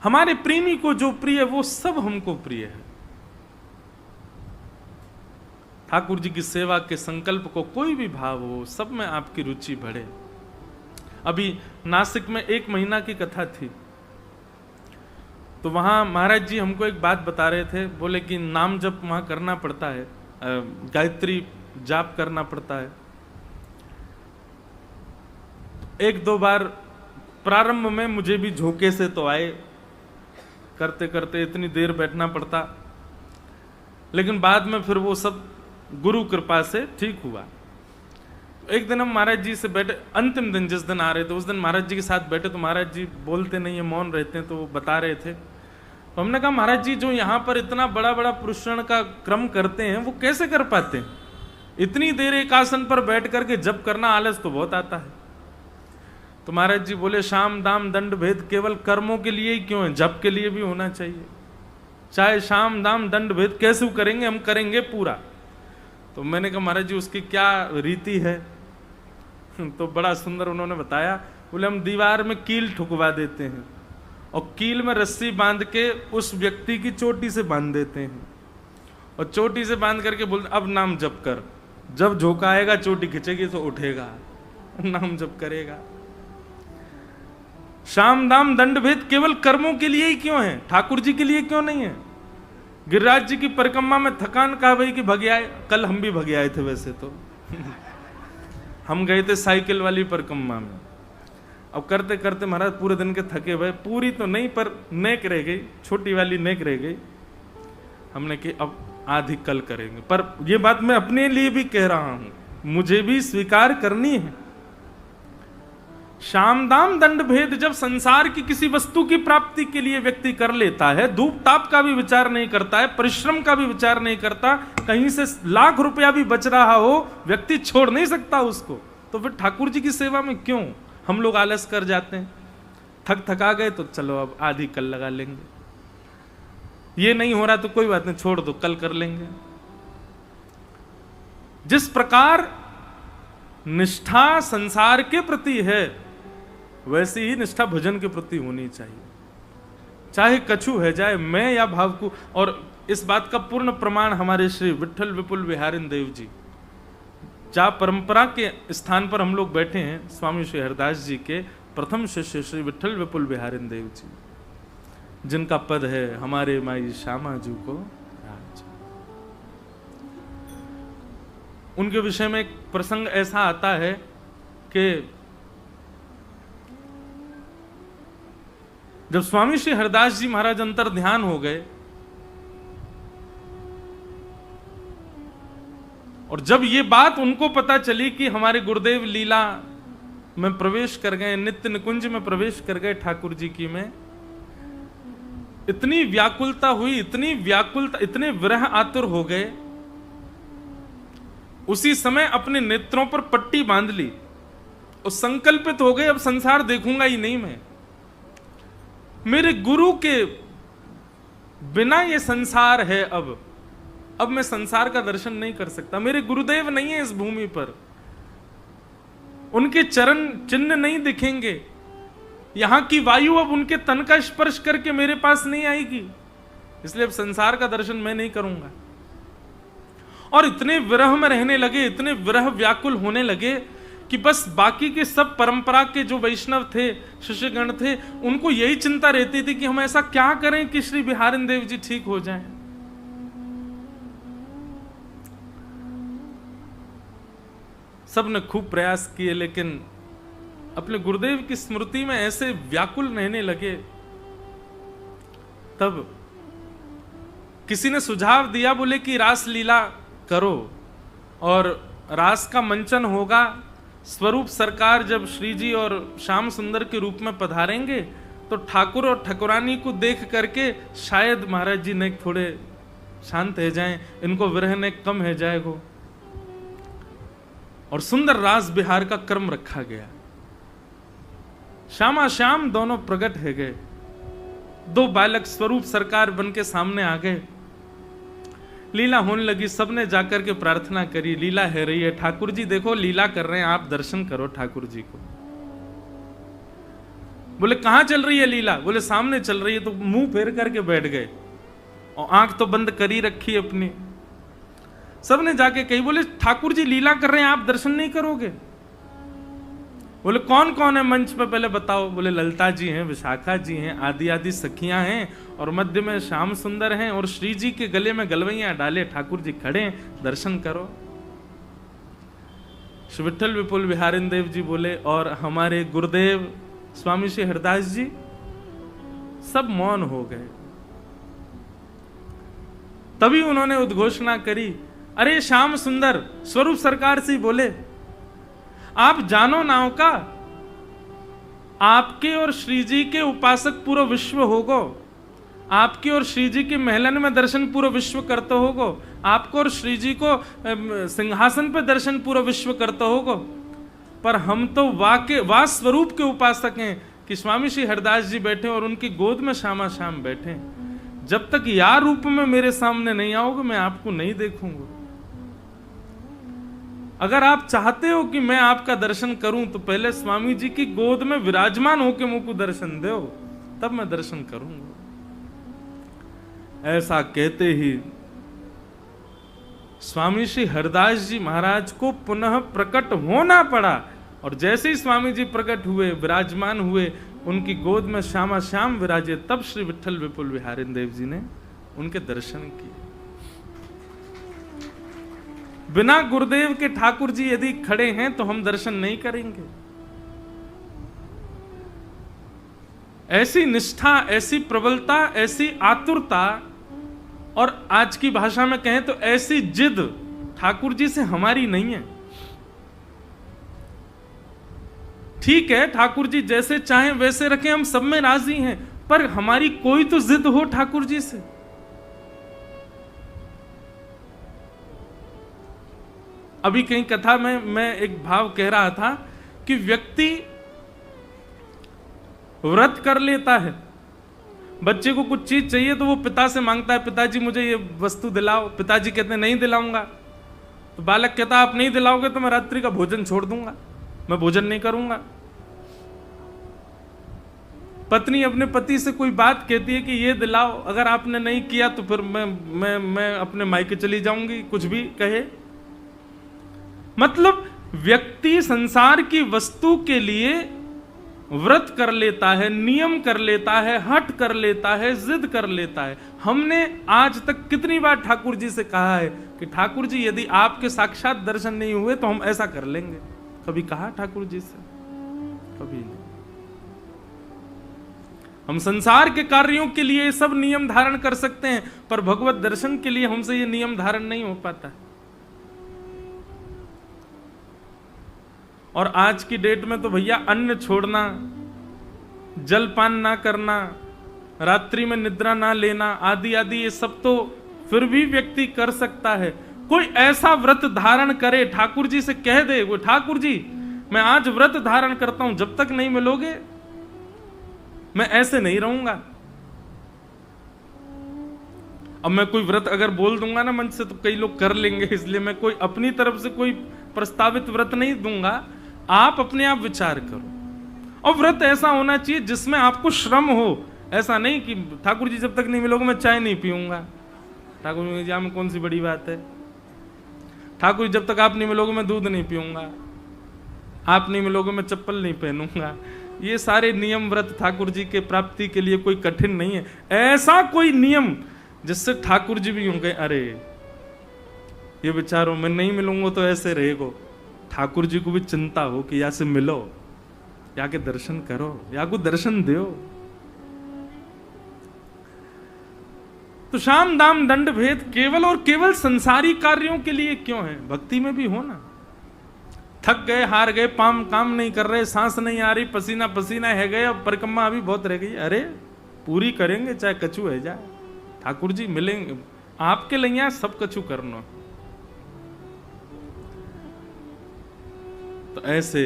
Speaker 2: हमारे प्रेमी को जो प्रिय है वो सब हमको प्रिय है। ठाकुर जी की सेवा के संकल्प को कोई भी भाव हो, सब में आपकी रुचि बढ़े। अभी नासिक में 1 महीना की कथा थी, तो वहां महाराज जी हमको एक बात बता रहे थे। बोले कि नाम जप वहां करना पड़ता है, गायत्री जाप करना पड़ता है। 1-2 बार प्रारंभ में मुझे भी झोंके से तो आए, करते करते इतनी देर बैठना पड़ता, लेकिन बाद में फिर वो सब गुरु कृपा से ठीक हुआ। एक दिन हम महाराज जी से बैठे, अंतिम दिन जिस दिन आ रहे थे उस दिन महाराज जी के साथ बैठे, तो महाराज जी बोलते नहीं है, मौन रहते हैं, तो वो बता रहे थे। तो हमने कहा महाराज जी जो यहाँ पर इतना बड़ा बड़ा पुरुषण का क्रम करते हैं वो कैसे कर पाते हैं? इतनी देर एक आसन पर बैठ करके जप करना, आलस तो बहुत आता है। तो महाराज जी बोले शाम दाम दंड भेद केवल कर्मों के लिए ही क्यों है, जप के लिए भी होना चाहिए। चाहे शाम दाम दंड भेद कैसे करेंगे, हम करेंगे पूरा। तो मैंने कहा महाराज जी उसकी क्या रीति है? तो बड़ा सुंदर उन्होंने बताया। बोले हम दीवार में कील ठुकवा देते हैं और कील में रस्सी बांध के उस व्यक्ति की चोटी से बांध देते हैं, और चोटी से बांध करके बोलते अब नाम जप कर, जब झोंका आएगा चोटी खिंचेगी तो उठेगा, नाम जप करेगा। शाम दाम दंड भेद केवल कर्मों के लिए ही क्यों है, ठाकुर जी के लिए क्यों नहीं है? गिरिराज जी की परिक्रमा में थकान कहा भाई कि भगे आए, कल हम भी भगे आए थे वैसे तो हम गए थे साइकिल वाली परिक्रमा में। अब करते करते महाराज पूरे दिन के थके हुए, पूरी तो नहीं पर नेक रह गई, छोटी वाली नेक रह गई। हमने कि अब आधी कल करेंगे, पर यह बात मैं अपने लिए भी कह रहा हूं, मुझे भी स्वीकार करनी है। शाम दाम दंड भेद जब संसार की किसी वस्तु की प्राप्ति के लिए व्यक्ति कर लेता है, धूप ताप का भी विचार नहीं करता है, परिश्रम का भी विचार नहीं करता, कहीं से लाख रुपया भी बच रहा हो, व्यक्ति छोड़ नहीं सकता उसको। तो फिर ठाकुर जी की सेवा में क्यों हम लोग आलस कर जाते हैं? थका गए तो चलो अब आधी कल लगा लेंगे, ये नहीं हो रहा तो कोई बात नहीं, छोड़ दो, कल कर लेंगे। जिस प्रकार निष्ठा संसार के प्रति है, वैसी ही निष्ठा भजन के प्रति होनी चाहिए, चाहे कछु है जाए मैं या भाव को। और इस बात का पूर्ण प्रमाण हमारे श्री विठल विपुल विहारिन देव जी, जहाँ परंपरा के स्थान पर हम लोग बैठे हैं, स्वामी श्री हरदास जी के प्रथम शिष्य श्री विठल विपुल विहारिन देव जी, जिनका पद है हमारे माई श्यामा जी को राज। उनके विषय में एक प्रसंग ऐसा आता है कि जब स्वामी श्री हरदास जी महाराज अंतर ध्यान हो गए, और जब ये बात उनको पता चली कि हमारे गुरुदेव लीला में प्रवेश कर गए, नित्य निकुंज में प्रवेश कर गए ठाकुर जी की में, इतनी व्याकुलता हुई, इतनी व्याकुलता, इतने विरह आतुर हो गए। उसी समय अपने नेत्रों पर पट्टी बांध ली और संकल्पित हो गए अब संसार देखूंगा ही नहीं मैं, मेरे गुरु के बिना ये संसार है, अब मैं संसार का दर्शन नहीं कर सकता। मेरे गुरुदेव नहीं है इस भूमि पर, उनके चरण चिन्ह नहीं दिखेंगे, यहां की वायु अब उनके तन का स्पर्श करके मेरे पास नहीं आएगी, इसलिए अब संसार का दर्शन मैं नहीं करूंगा। और इतने विरह में रहने लगे, इतने विरह व्याकुल होने लगे कि बस बाकी के सब परंपरा के जो वैष्णव थे, शिष्यगण थे, उनको यही चिंता रहती थी कि हम ऐसा क्या करें कि श्री बिहारिन देव जी ठीक हो जाएं। सबने खूब प्रयास किए, लेकिन अपने गुरुदेव की स्मृति में ऐसे व्याकुल रहने लगे। तब किसी ने सुझाव दिया, बोले कि रास लीला करो और रास का मंचन होगा, स्वरूप सरकार जब श्री जी और श्याम सुंदर के रूप में पधारेंगे तो ठाकुर और ठाकुरानी को देख करके शायद महाराज जी ने थोड़े शांत हो जाएं, इनको विरह ने कम हो जाएगो। और सुंदर रास बिहार का क्रम रखा गया। श्यामा श्याम दोनों प्रकट है गए, दो बालक स्वरूप सरकार बन के सामने आ गए। लीला होने लगी, सबने जाकर के प्रार्थना करी, लीला है रही है, ठाकुर जी देखो लीला कर रहे हैं, आप दर्शन करो ठाकुर जी को। बोले कहां चल रही है लीला? बोले सामने चल रही है। तो मुंह फेर करके बैठ गए और आंख तो बंद करी रखी अपनी। सबने जाके कही, बोले ठाकुर जी लीला कर रहे हैं, आप दर्शन नहीं करोगे? बोले कौन कौन है मंच पे पहले बताओ? बोले ललिता जी हैं, विशाखा जी हैं, आदि आदि सखियां हैं, और मध्य में श्याम सुंदर हैं, और श्री जी के गले में गलवैया डाले ठाकुर जी खड़े हैं, दर्शन करो। श्री विठल विपुल बिहारिन देव जी बोले, और हमारे गुरुदेव स्वामी श्री हरदास जी सब मौन हो गए। तभी उन्होंने उद्घोषणा करी, अरे श्याम सुंदर स्वरूप सरकार से बोले, आप जानो नाव का, आपके और श्री जी के उपासक पूरा विश्व होगो, आपके और श्री जी के महलन में दर्शन पूरा विश्व करते होगो, आपको और श्री जी को सिंहासन पे दर्शन पूरा विश्व करते होगो, पर हम तो वा स्वरूप के उपासक हैं कि स्वामी श्री हरदास जी बैठे और उनकी गोद में श्यामा श्याम बैठे। जब तक या रूप में मेरे सामने नहीं आओगे मैं आपको नहीं देखूंगा। अगर आप चाहते हो कि मैं आपका दर्शन करूं तो पहले स्वामी जी की गोद में विराजमान होकर मुझको दर्शन दो, तब मैं दर्शन करूंगा। ऐसा कहते ही स्वामी श्री हरदास जी महाराज को पुनः प्रकट होना पड़ा, और जैसे ही स्वामी जी प्रकट हुए, विराजमान हुए, उनकी गोद में श्यामा श्याम विराजे, तब श्री विठल विपुल बिहारिन देव जी ने उनके दर्शन किए। बिना गुरुदेव के ठाकुर जी यदि खड़े हैं तो हम दर्शन नहीं करेंगे। ऐसी निष्ठा, ऐसी प्रबलता, ऐसी आतुरता, और आज की भाषा में कहें तो ऐसी जिद ठाकुर जी से हमारी नहीं है। ठीक है, ठाकुर जी जैसे चाहें वैसे रखें, हम सब में राजी हैं, पर हमारी कोई तो जिद हो ठाकुर जी से। अभी कहीं कथा में मैं एक भाव कह रहा था कि व्यक्ति व्रत कर लेता है, बच्चे को कुछ चीज चाहिए तो वो पिता से मांगता है, पिताजी मुझे ये वस्तु दिलाओ। पिताजी कहते हैं नहीं दिलाऊंगा। तो बालक कहता आप नहीं दिलाओगे तो मैं रात्रि का भोजन छोड़ दूंगा, मैं भोजन नहीं करूंगा। पत्नी अपने पति से कोई बात कहती है कि ये दिलाओ, अगर आपने नहीं किया तो फिर मैं अपने मायके चली जाऊंगी, कुछ भी कहे। मतलब व्यक्ति संसार की वस्तु के लिए व्रत कर लेता है, नियम कर लेता है, हट कर लेता है, जिद कर लेता है। हमने आज तक कितनी बार ठाकुर जी से कहा है कि ठाकुर जी यदि आपके साक्षात दर्शन नहीं हुए तो हम ऐसा कर लेंगे। कभी कहा ठाकुर जी से? कभी नहीं। हम संसार के कार्यों के लिए सब नियम धारण कर सकते हैं, पर भगवत दर्शन के लिए हमसे ये नियम धारण नहीं हो पाता। और आज की डेट में तो भैया अन्न छोड़ना, जलपान ना करना, रात्रि में निद्रा ना लेना, आदि आदि ये सब तो फिर भी व्यक्ति कर सकता है। कोई ऐसा व्रत धारण करे, ठाकुर जी से कह दे वो, ठाकुर जी मैं आज व्रत धारण करता हूं, जब तक नहीं मिलोगे मैं ऐसे नहीं रहूंगा। अब मैं कोई व्रत अगर बोल दूंगा ना मंच से तो कई लोग कर लेंगे, इसलिए मैं कोई अपनी तरफ से कोई प्रस्तावित व्रत नहीं दूंगा। आप अपने आप विचार करो, और व्रत ऐसा होना चाहिए जिसमें आपको श्रम हो। ऐसा नहीं कि ठाकुर जी जब तक नहीं मिलोगे मैं चाय नहीं पीऊंगा। ठाकुर जी में कौन सी बड़ी बात है? ठाकुर जी जब तक आप नहीं मिलोगे मैं दूध नहीं पीऊंगा, आप नहीं मिलोगे मैं चप्पल नहीं पहनूंगा। ये सारे नियम व्रत ठाकुर जी के प्राप्ति के लिए कोई कठिन नहीं है। ऐसा कोई नियम जिससे ठाकुर जी भी यूं कहे अरे ये विचारो मैं नहीं मिलूंगा तो ऐसे रहेगो। ठाकुर जी को भी चिंता हो कि या से मिलो, या के दर्शन करो, या को दर्शन दो। तो शाम दाम दंड भेद केवल और केवल संसारी कार्यों के लिए क्यों है? भक्ति में भी हो ना। थक गए, हार गए, काम नहीं कर रहे, सांस नहीं आ रही, पसीना पसीना है गए, अब परिक्रमा अभी बहुत रह गई। अरे पूरी करेंगे चाहे कछु है जाए। ठाकुर जी मिलेंगे, आपके लिए सब कछु करना। तो ऐसे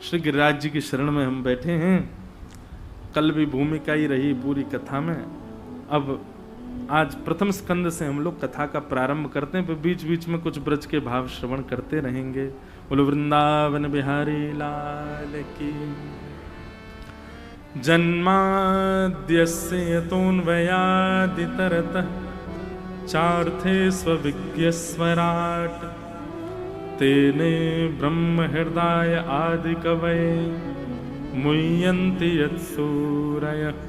Speaker 2: श्री गिरिराज जी की शरण में हम बैठे हैं। कल भी भूमिका ही रही पूरी कथा में। अब आज प्रथम स्कंद से हम लोग कथा का प्रारंभ करते हैं, फिर बीच बीच में कुछ ब्रज के भाव श्रवण करते रहेंगे। बोलो वृंदावन बिहारी लाल की। जन्माद्यस्य यतोऽन्वयादितरतः चार्थे स्वविज्ञस्वराट् तेने ब्रह्म हृदय आदि कवये मुह्यन्ति यत्सूरयः।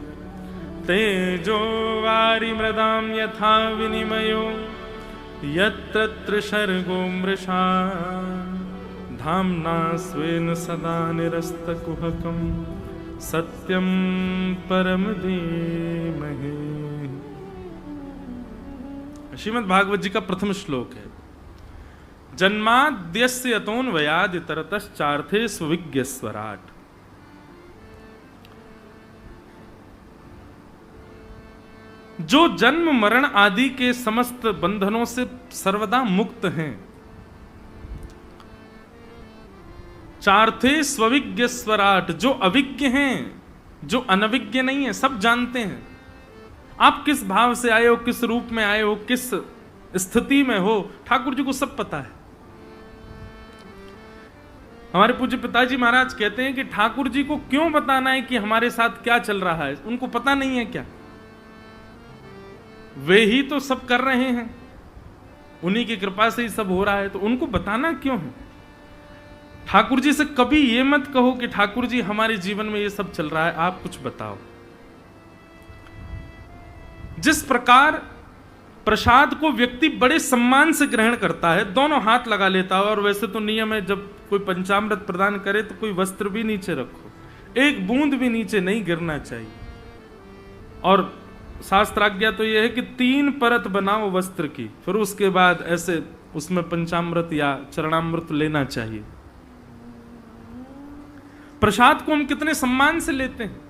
Speaker 2: तेजो वारि मृदां यथा विनिमयो यत्र त्रिसर्गो मृषा धाम्ना स्वेन सदा निरस्तकुहकं सत्यं परम धीमहि। श्रीमद् भागवत जी का प्रथम श्लोक है। जन्माद्यस्य यतोऽन्वयादितरतश्चार्थे स्वविज्ञस्वराट्। जो जन्म मरण आदि के समस्त बंधनों से सर्वदा मुक्त हैं, चार्थे स्वविज्ञ स्वराट, जो अविज्ञ हैं, जो अनविज्ञ नहीं है, सब जानते हैं। आप किस भाव से आए हो, किस रूप में आए हो, किस स्थिति में हो, ठाकुर जी को सब पता है। हमारे पूज्य पिताजी महाराज कहते हैं कि ठाकुर जी को क्यों बताना है कि हमारे साथ क्या चल रहा है, उनको पता नहीं है क्या? वे ही तो सब कर रहे हैं, उन्हीं की कृपा से ही सब हो रहा है, तो उनको बताना क्यों है? ठाकुर जी से कभी ये मत कहो कि ठाकुर जी हमारे जीवन में ये सब चल रहा है, आप कुछ बताओ। जिस प्रकार प्रसाद को व्यक्ति बड़े सम्मान से ग्रहण करता है, दोनों हाथ लगा लेता है, और वैसे तो नियम है जब कोई पंचामृत प्रदान करे तो कोई वस्त्र भी नीचे रखो, एक बूंद भी नीचे नहीं गिरना चाहिए। और शास्त्राज्ञा तो यह है कि 3 परत बनाओ वस्त्र की, फिर उसके बाद ऐसे उसमें पंचामृत या चरणामृत लेना चाहिए। प्रसाद को हम कितने सम्मान से लेते हैं,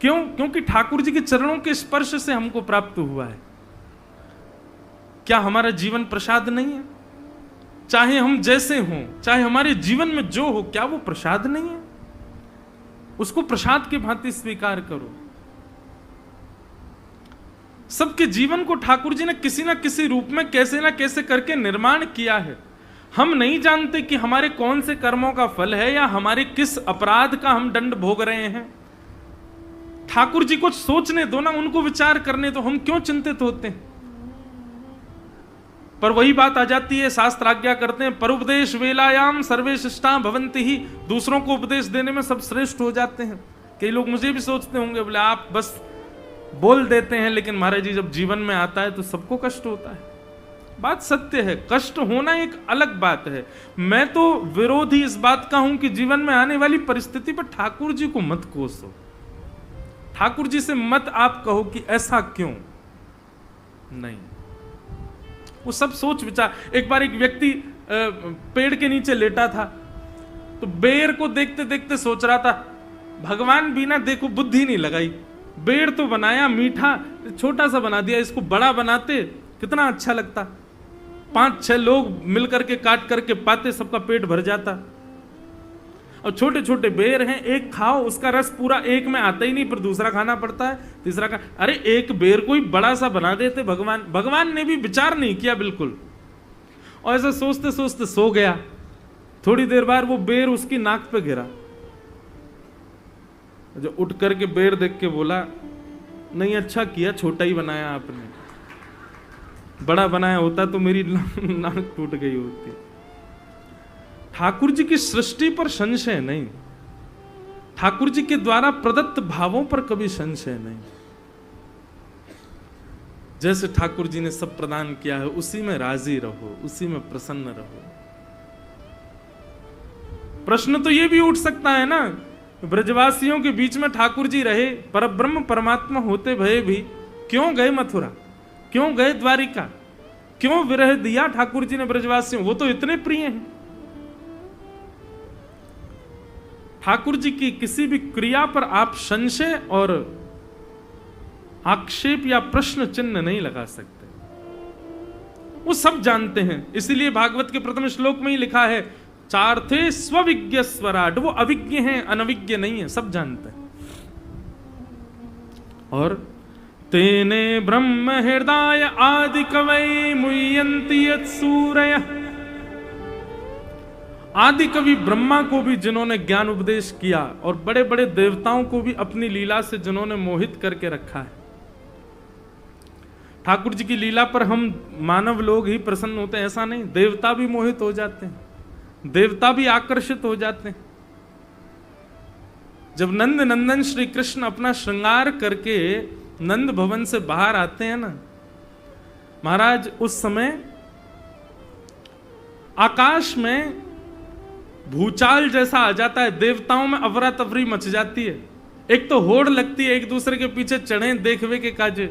Speaker 2: क्यों? क्योंकि ठाकुर जी के चरणों के स्पर्श से हमको प्राप्त हुआ है। क्या हमारा जीवन प्रसाद नहीं है? चाहे हम जैसे हों, चाहे हमारे जीवन में जो हो, क्या वो प्रसाद नहीं है? उसको प्रसाद की भांति स्वीकार करो। सबके जीवन को ठाकुर जी ने किसी ना किसी रूप में कैसे ना कैसे करके निर्माण किया है। हम नहीं जानते कि हमारे कौन से कर्मों का फल है या हमारे किस अपराध का हम दंड भोग रहे हैं। ठाकुर जी को सोचने दो ना, उनको विचार करने दो, हम क्यों चिंतित होते हैं? पर वही बात आ जाती है, शास्त्र आज्ञा करते हैं परोपदेश वेलायाम सर्वे शिष्टा भवन्ति ही। दूसरों को उपदेश देने में सब श्रेष्ठ हो जाते हैं। कई लोग मुझे भी सोचते होंगे, बोले आप बस बोल देते हैं, लेकिन महाराज जी जब जीवन में आता है तो सबको कष्ट होता है। बात सत्य है, कष्ट होना एक अलग बात है। मैं तो विरोधी इस बात का हूं कि जीवन में आने वाली परिस्थिति पर ठाकुर जी को मत कोसो, ठाकुर जी से मत आप कहो कि ऐसा क्यों। नहीं, वो सब सोच विचार। एक बार एक व्यक्ति पेड़ के नीचे लेटा था, तो बेर को देखते देखते सोच रहा था, भगवान बिना देखो बुद्धि नहीं लगाई, बेर तो बनाया मीठा, छोटा सा बना दिया, इसको बड़ा बनाते कितना अच्छा लगता। 5-6 लोग मिलकर के काट करके पाते, सबका पेट भर जाता। और छोटे छोटे बेर हैं, एक खाओ, उसका रस पूरा एक में आता ही नहीं, पर दूसरा खाना पड़ता है, तीसरा का। अरे एक बेर को ही बड़ा सा बना देते भगवान ने भी विचार नहीं किया बिल्कुल। और ऐसा सोचते सोचते सो गया। थोड़ी देर बाद वो बेर उसकी नाक पे गिरा। जो उठ करके बेर देख के बोला, नहीं अच्छा किया, छोटा ही बनाया आपने, बड़ा बनाया होता तो मेरी नाक टूट गई होती। ठाकुर जी की सृष्टि पर संशय नहीं, ठाकुर जी के द्वारा प्रदत्त भावों पर कभी संशय नहीं। जैसे ठाकुर जी ने सब प्रदान किया है, उसी में राजी रहो, उसी में प्रसन्न रहो। प्रश्न तो ये भी उठ सकता है ना, ब्रजवासियों के बीच में ठाकुर जी रहे, परब्रह्म परमात्मा होते भये भी क्यों गए मथुरा, क्यों गए द्वारिका, क्यों विरह दिया ठाकुर जी ने ब्रजवासियों? वो तो इतने प्रिय हैं। ठाकुर जी की किसी भी क्रिया पर आप संशय और आक्षेप या प्रश्न चिन्ह नहीं लगा सकते। वो सब जानते हैं। इसीलिए भागवत के प्रथम श्लोक में ही लिखा है चार थे स्वविज्ञ स्वराट, वो अविज्ञ हैं, अनविज्ञ नहीं है, सब जानते हैं। और तेने ब्रह्म हृदय आदि कवै मुह्यन्ति यत्सूरयः, आदि कवि ब्रह्मा को भी जिन्होंने ज्ञान उपदेश किया और बड़े बड़े देवताओं को भी अपनी लीला से जिन्होंने मोहित करके रखा है। ठाकुर जी की लीला पर हम मानव लोग ही प्रसन्न होते हैं ऐसा नहीं, देवता भी मोहित हो जाते हैं, देवता भी आकर्षित हो जाते हैं। जब नंद नंदन श्री कृष्ण अपना श्रृंगार करके नंद भवन से बाहर आते हैं ना महाराज, उस समय आकाश में भूचाल जैसा आ जाता है, देवताओं में अफरा तफरी मच जाती है। एक तो होड़ लगती है एक दूसरे के पीछे चढ़े देखवे के काजे,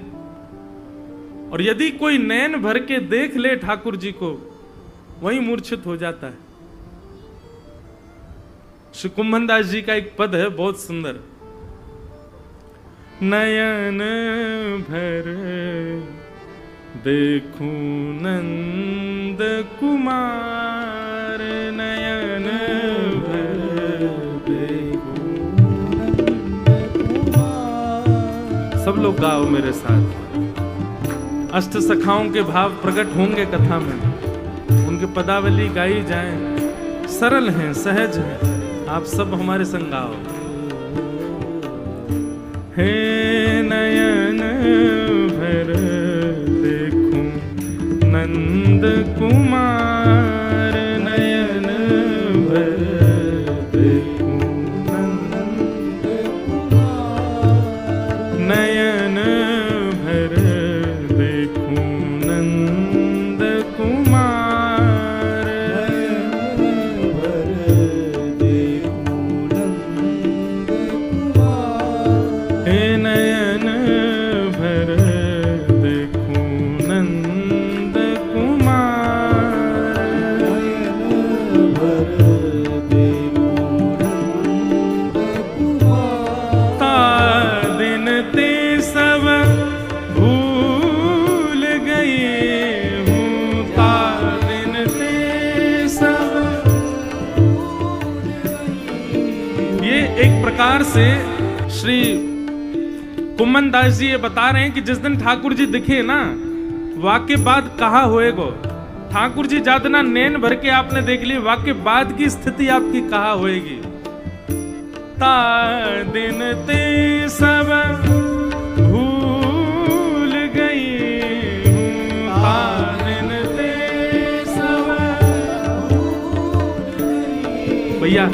Speaker 2: और यदि कोई नैन भर के देख ले ठाकुर जी को वही मूर्छित हो जाता है। श्री कुंभन दास जी का एक पद है बहुत सुंदर, नयन भर देखूं नंद कुमार, नयन भर देखूं नंद कुमार। सब लोग गाओ मेरे साथ। अष्ट सखाओं के भाव प्रकट होंगे कथा में, उनके पदावली गाई जाए, सरल हैं, सहज हैं। आप सब हमारे संग गाओ। हे नयन भर देखूं नंद कुमार, नयन भर देखूं नंद कुमार, नयन भर देखूं नंद कुमार, नयन भर देखूं नंद कुमार, हे नयन भर देखूं नंद कुमार, नयन भर देखूं नंद कुमार। ता दिन ते सब भूल गए हूँ, ता दिन ते सब भूल गए। ये एक प्रकार से श्री कुम्मन दास जी ये बता रहे हैं कि जिस दिन ठाकुर जी दिखे ना वाक्य बाद कहा होएगो। ठाकुर जी जातना नैन भर के आपने देख ली, वाक्य बाद की स्थिति आपकी कहा होएगी। ता दिन ते सब भूल गई हूँ, ता दिन ते सब भूल गई। भैया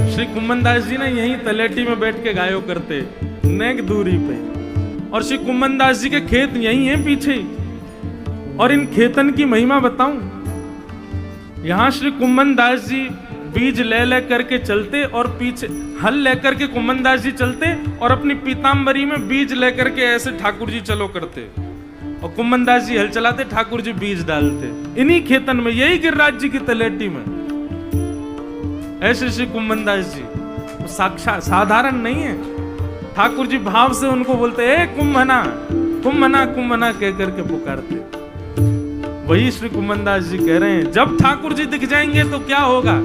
Speaker 2: श्री कुम्मन दास जी ना यहीं तलेटी में बैठ के गायो करते नेक दूरी पे, और श्री कुम्मन दास जी के खेत यहीं हैं पीछे ही। और इन खेतन की महिमा बताऊं, यहां श्री कुम्मन दास जी बीज ले करके चलते और पीछे हल लेकर के कुम्मन दास जी चलते और अपनी पीतांबरी में बीज लेकर के ऐसे ठाकुर जी चलो करते, और कुम्मन दास जी हल चलाते, ठाकुर जी बीज डालते इन्हीं खेतन में, यही गिरिराज जी की तलेटी में। ऐसे श्री कुम्मन दास जी साक्षात साधारण नहीं है। ठाकुर जी भाव से उनको बोलते ए कुम्भना कुम्भना कुम्भना कह करके पुकारते। वही श्री कुम्भन दास जी कह रहे हैं जब ठाकुर जी दिख जाएंगे तो क्या होगा।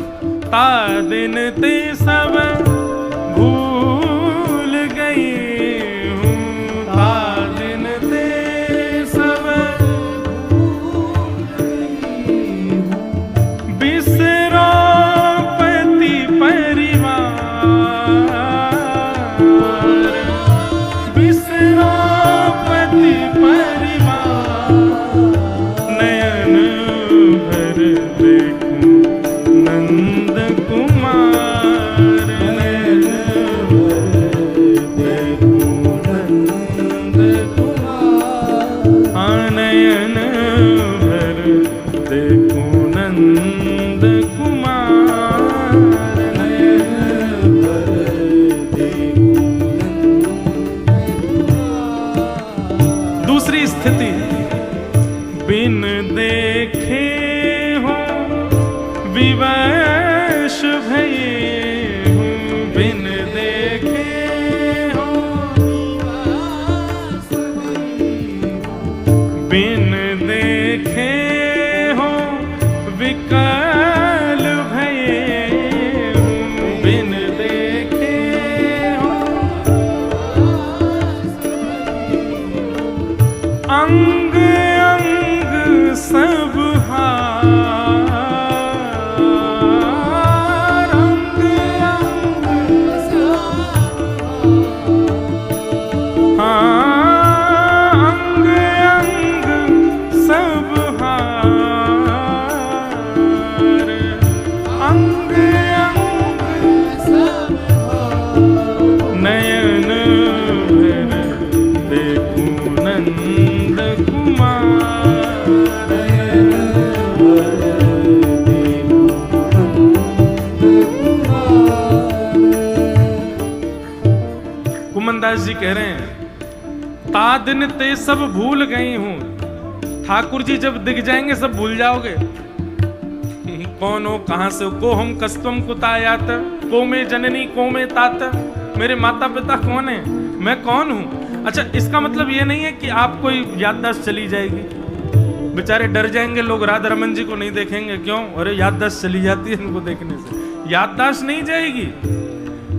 Speaker 2: ता दिन ते सब भूल गई हूँ, ता दिन ते सब भूल गई हूँ, बिसरो पति परिवार, बिसरो पति परिवार, नयन भर देखूं नंद कुमार, नयन भर देखूं नंद कुमार, नयन भर देखूं नंद कुमार, नयन भर देखूं नंद कुमार। दूसरी स्थिति, बिन देखे हो विवश भये हूँ, बिन देखे हो विवश भये हूँ, बिन देखे कुम्भनदास जी कह रहे हैं, ता दिन ते सब भूल गई हूं। ठाकुर जी जब दिख जाएंगे सब भूल जाओगे। कौन हो, कहां से हो, को हम कस्तम कुतायात, को में जननी को में तात, मेरे माता पिता कौन है, मैं कौन हूं। अच्छा, इसका मतलब ये नहीं है कि आपको याददाश्त चली जाएगी। बेचारे डर जाएंगे लोग, राधा रमन जी को नहीं देखेंगे। क्यों? अरे याददाश्त चली जाती है इनको देखने से। याददाश्त नहीं जाएगी,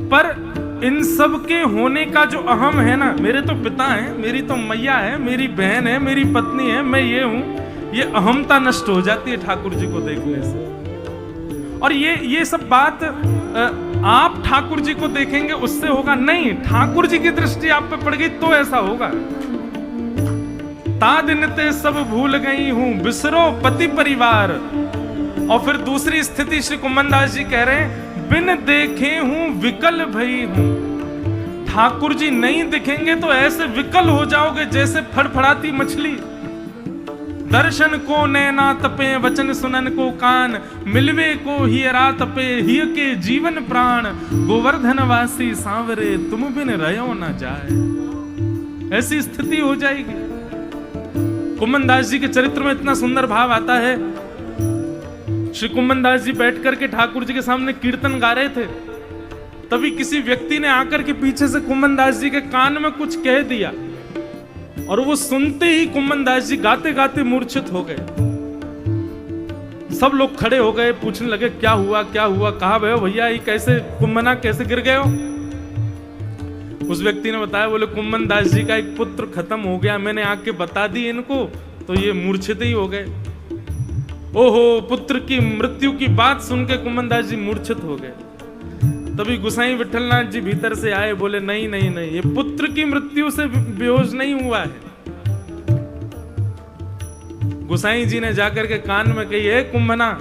Speaker 2: पर इन सब के होने का जो अहम है ना, मेरे तो पिता हैं, मेरी तो मैया है, मेरी बहन है, मेरी पत्नी है, मैं ये हूं, ये अहमता नष्ट हो जाती है ठाकुर जी को देखने से। और ये सब बात आप ठाकुर जी को देखेंगे उससे होगा नहीं, ठाकुर जी की दृष्टि आप पे पड़ गई तो ऐसा होगा। ता दिन ते सब भूल गई हूं, बिसरो पति परिवार। और फिर दूसरी स्थिति श्री कुम्भनदास जी कह रहे हैं, बिन देखे हूं विकल भई हूं। ठाकुर जी नहीं दिखेंगे तो ऐसे विकल हो जाओगे जैसे फड़फड़ाती मछली। दर्शन को नैना तपे, वचन सुनन को कान, मिलवे को हियरा तपे, हिय के जीवन प्राण। गोवर्धन वासी सांवरे, तुम बिन रहो न जाए। ऐसी स्थिति हो जाएगी। कुम्भनदास जी के चरित्र में इतना सुंदर भाव आता है। श्री कुम्भनदास जी बैठ करके ठाकुर जी के सामने कीर्तन गा रहे थे, तभी किसी व्यक्ति ने आकर के पीछे से कुम्भनदास जी के कान में कुछ कह दिया, और वो सुनते ही कुम्भनदास जी गाते गाते मूर्छित हो गए। सब लोग खड़े हो गए, पूछने लगे क्या हुआ क्या हुआ, कहा भयो भैया ये कैसे, कुम्भना कैसे गिर गए हो। उस व्यक्ति ने बताया, बोले कुम्भनदास जी का एक पुत्र खत्म हो गया, मैंने आके बता दी इनको तो ये मूर्छित ही हो गए। ओहो, पुत्र की मृत्यु की बात सुन के कुम्भनदास जी मूर्छित हो गए। तभी गुसाई विठलनाथ जी भीतर से आए, बोले नहीं नहीं नहीं, ये पुत्र की मृत्यु से बेहोश नहीं हुआ है। गुसाई जी ने जाकर के कान में कही, है कुम्भना,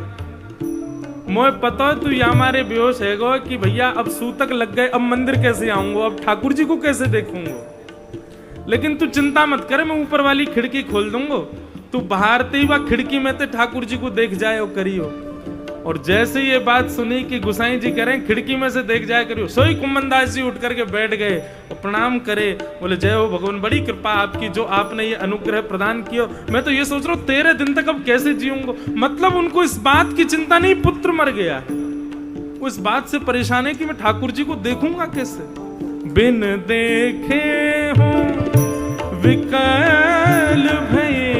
Speaker 2: मोए पता है तू या हमारे बेहोश है गो कि भैया अब सूतक लग गए, अब मंदिर कैसे आऊंगा, अब ठाकुर जी को कैसे देखूंगा। लेकिन तू चिंता मत करे, मैं ऊपर वाली खिड़की खोल दूंगा, तू बाहर ही वह खिड़की में ते ठाकुर जी को देख जाए और करियो। और जैसे ये बात सुनी कि गुसाई जी कह रहे हैं खिड़की में से देख जाए करियो, सोई कुम्भनदास जी उठ करके बैठ गए और प्रणाम करे, बोले जय हो भगवान, बड़ी कृपा आपकी, जो आपने ये अनुग्रह प्रदान किया। मैं तो ये सोच रहा हूँ 13 दिन तक अब कैसे जीऊंगा। मतलब उनको इस बात की चिंता नहीं, पुत्र मर गया है, वो इस बात से परेशान है कि मैं ठाकुर जी को देखूंगा कैसे। बिन देखे हूँ विकल भये,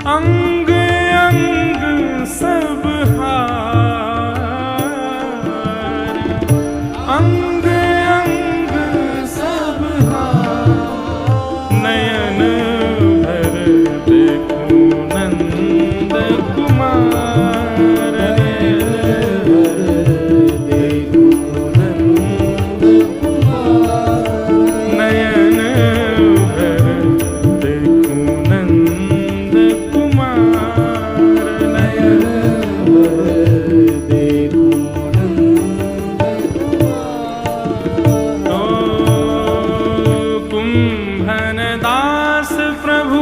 Speaker 2: अंग अंग सब हार, अंग अंग सब हार। नयन भर देखूं नंद कुमार, नयन भर देखूं नंद कुमार, नयन भर देखूं नंद कुमार, नयन भर देखूं नंद कुमार। तो कुम्भनदास प्रभु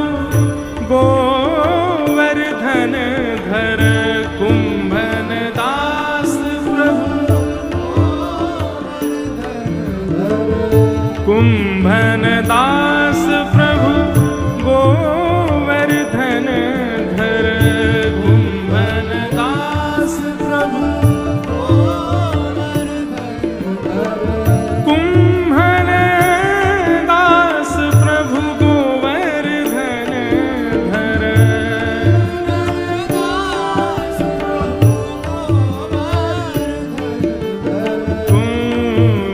Speaker 2: गोवर्धन घर, कुम्भनदास प्रभु कुम्भनदास प्रभु गोवर्धन घर, कुम्भनदास प्रभु कुम्भनदास प्रभु गोवर्धन घर,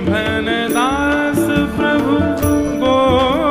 Speaker 2: कुम्भनदास प्रभु गोवर्धन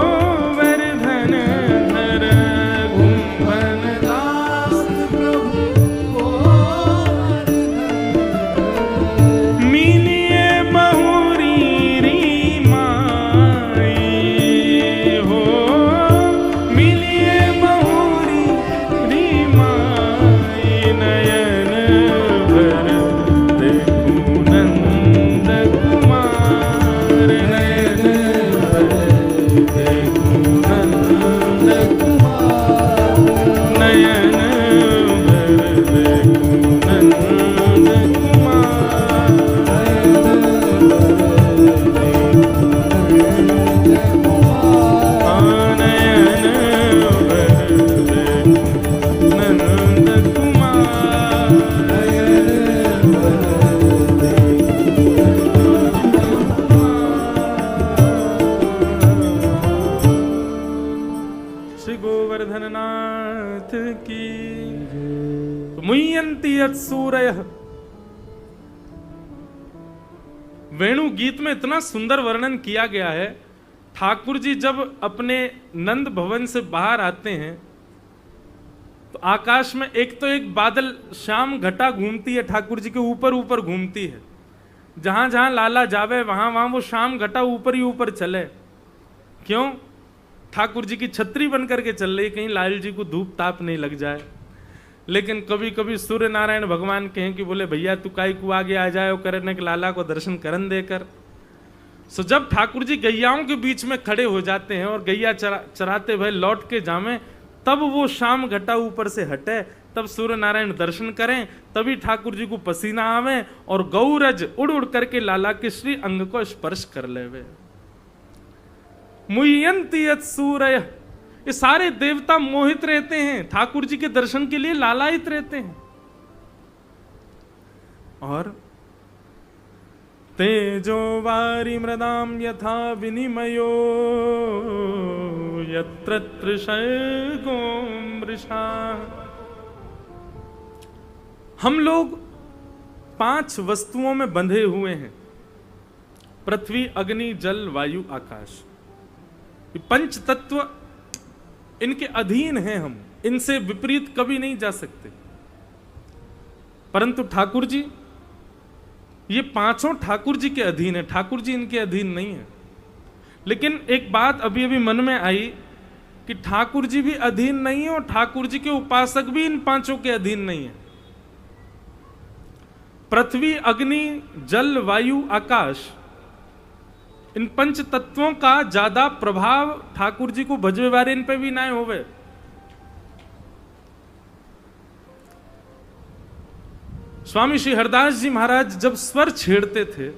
Speaker 2: श्री गोवर्धन नाथ की। मुह्यन्ति यत्सूरयः। वेणु गीत में इतना सुंदर वर्णन किया गया है। ठाकुर जी जब अपने नंद भवन से बाहर आते हैं तो आकाश में एक तो एक बादल श्याम घटा घूमती है, ठाकुर जी के ऊपर ऊपर घूमती है। जहां जहां लाला जावे वहां वहां वो श्याम घटा ऊपर ही ऊपर चले। क्यों? ठाकुर जी की छतरी बन करके चल रही, कहीं लाल जी को धूप ताप नहीं लग जाए। लेकिन कभी कभी सूर्य नारायण भगवान कहें कि बोले भैया तू काई को आगे आ जाए करने के लाला को दर्शन करन देकर। सो जब ठाकुर जी गैयाओं के बीच में खड़े हो जाते हैं और गैया चराते भय लौट के जामे, तब वो शाम घटा ऊपर से हटे, तब सूर्य नारायण दर्शन करें, तभी ठाकुर जी को पसीना आवे और गौरज उड़ उड़ करके लाला के श्री अंग को स्पर्श कर लेवे। मुह्यन्ति यत्सूरयः। ये सारे देवता मोहित रहते हैं, ठाकुर जी के दर्शन के लिए लालायित रहते हैं। और तेजो वारी मृदाम यथा विनिमयो यत्र त्रिशर्गो मृषा। हम लोग 5 वस्तुओं में बंधे हुए हैं, पृथ्वी, अग्नि, जल, वायु, आकाश। ये 5 तत्व इनके अधीन हैं, हम इनसे विपरीत कभी नहीं जा सकते। परंतु ठाकुर जी, ये 5 ठाकुर जी के अधीन है, ठाकुर जी इनके अधीन नहीं है। लेकिन एक बात अभी अभी मन में आई कि ठाकुर जी भी अधीन नहीं है और ठाकुर जी के उपासक भी इन 5 के अधीन नहीं है। पृथ्वी, अग्नि, जल, वायु, आकाश, इन 5 तत्वों का ज्यादा प्रभाव ठाकुर जी को भजवे वाले इन पे भी ना होवे। स्वामी श्री हरदास जी महाराज जब स्वर छेड़ते थे,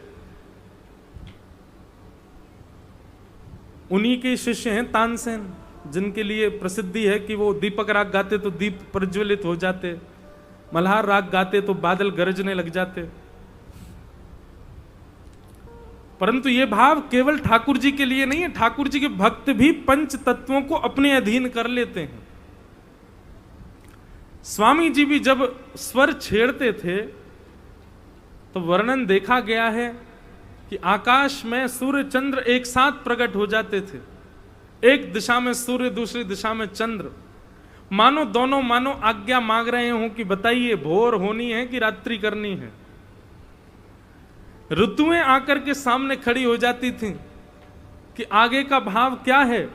Speaker 2: उन्हीं के शिष्य हैं तानसेन, जिनके लिए प्रसिद्धि है कि वो दीपक राग गाते तो दीप प्रज्वलित हो जाते, मल्हार राग गाते तो बादल गरजने लग जाते। परंतु ये भाव केवल ठाकुर जी के लिए नहीं है, ठाकुर जी के भक्त भी 5 तत्वों को अपने अधीन कर लेते हैं। स्वामी जी भी जब स्वर छेड़ते थे तो वर्णन देखा गया है कि आकाश में सूर्य चंद्र एक साथ प्रकट हो जाते थे। एक दिशा में सूर्य, दूसरी दिशा में चंद्र, मानो दोनों मानो आज्ञा मांग रहे हों कि बताइए भोर होनी है कि रात्रि करनी है। ऋतुएं आकर के सामने खड़ी हो जाती थी कि आगे का भाव क्या है,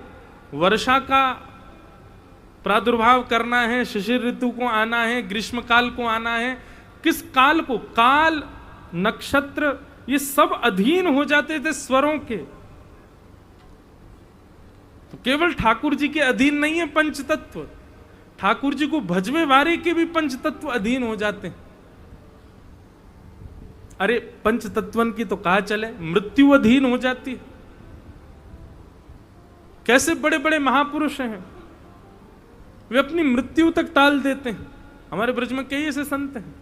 Speaker 2: वर्षा का प्रादुर्भाव करना है, शिशिर ऋतु को आना है, ग्रीष्म काल को आना है, किस काल को, काल, नक्षत्र, ये सब अधीन हो जाते थे स्वरों के। तो केवल ठाकुर जी के अधीन नहीं है 5 तत्व, ठाकुर जी को भजवे वारे के भी 5 तत्व अधीन हो जाते हैं। अरे 5 तत्वन की तो कहा चले, मृत्यु अधीन हो जाती है। कैसे बड़े बड़े महापुरुष हैं, वे अपनी मृत्यु तक टाल देते हैं। हमारे ब्रज में कई ऐसे संत हैं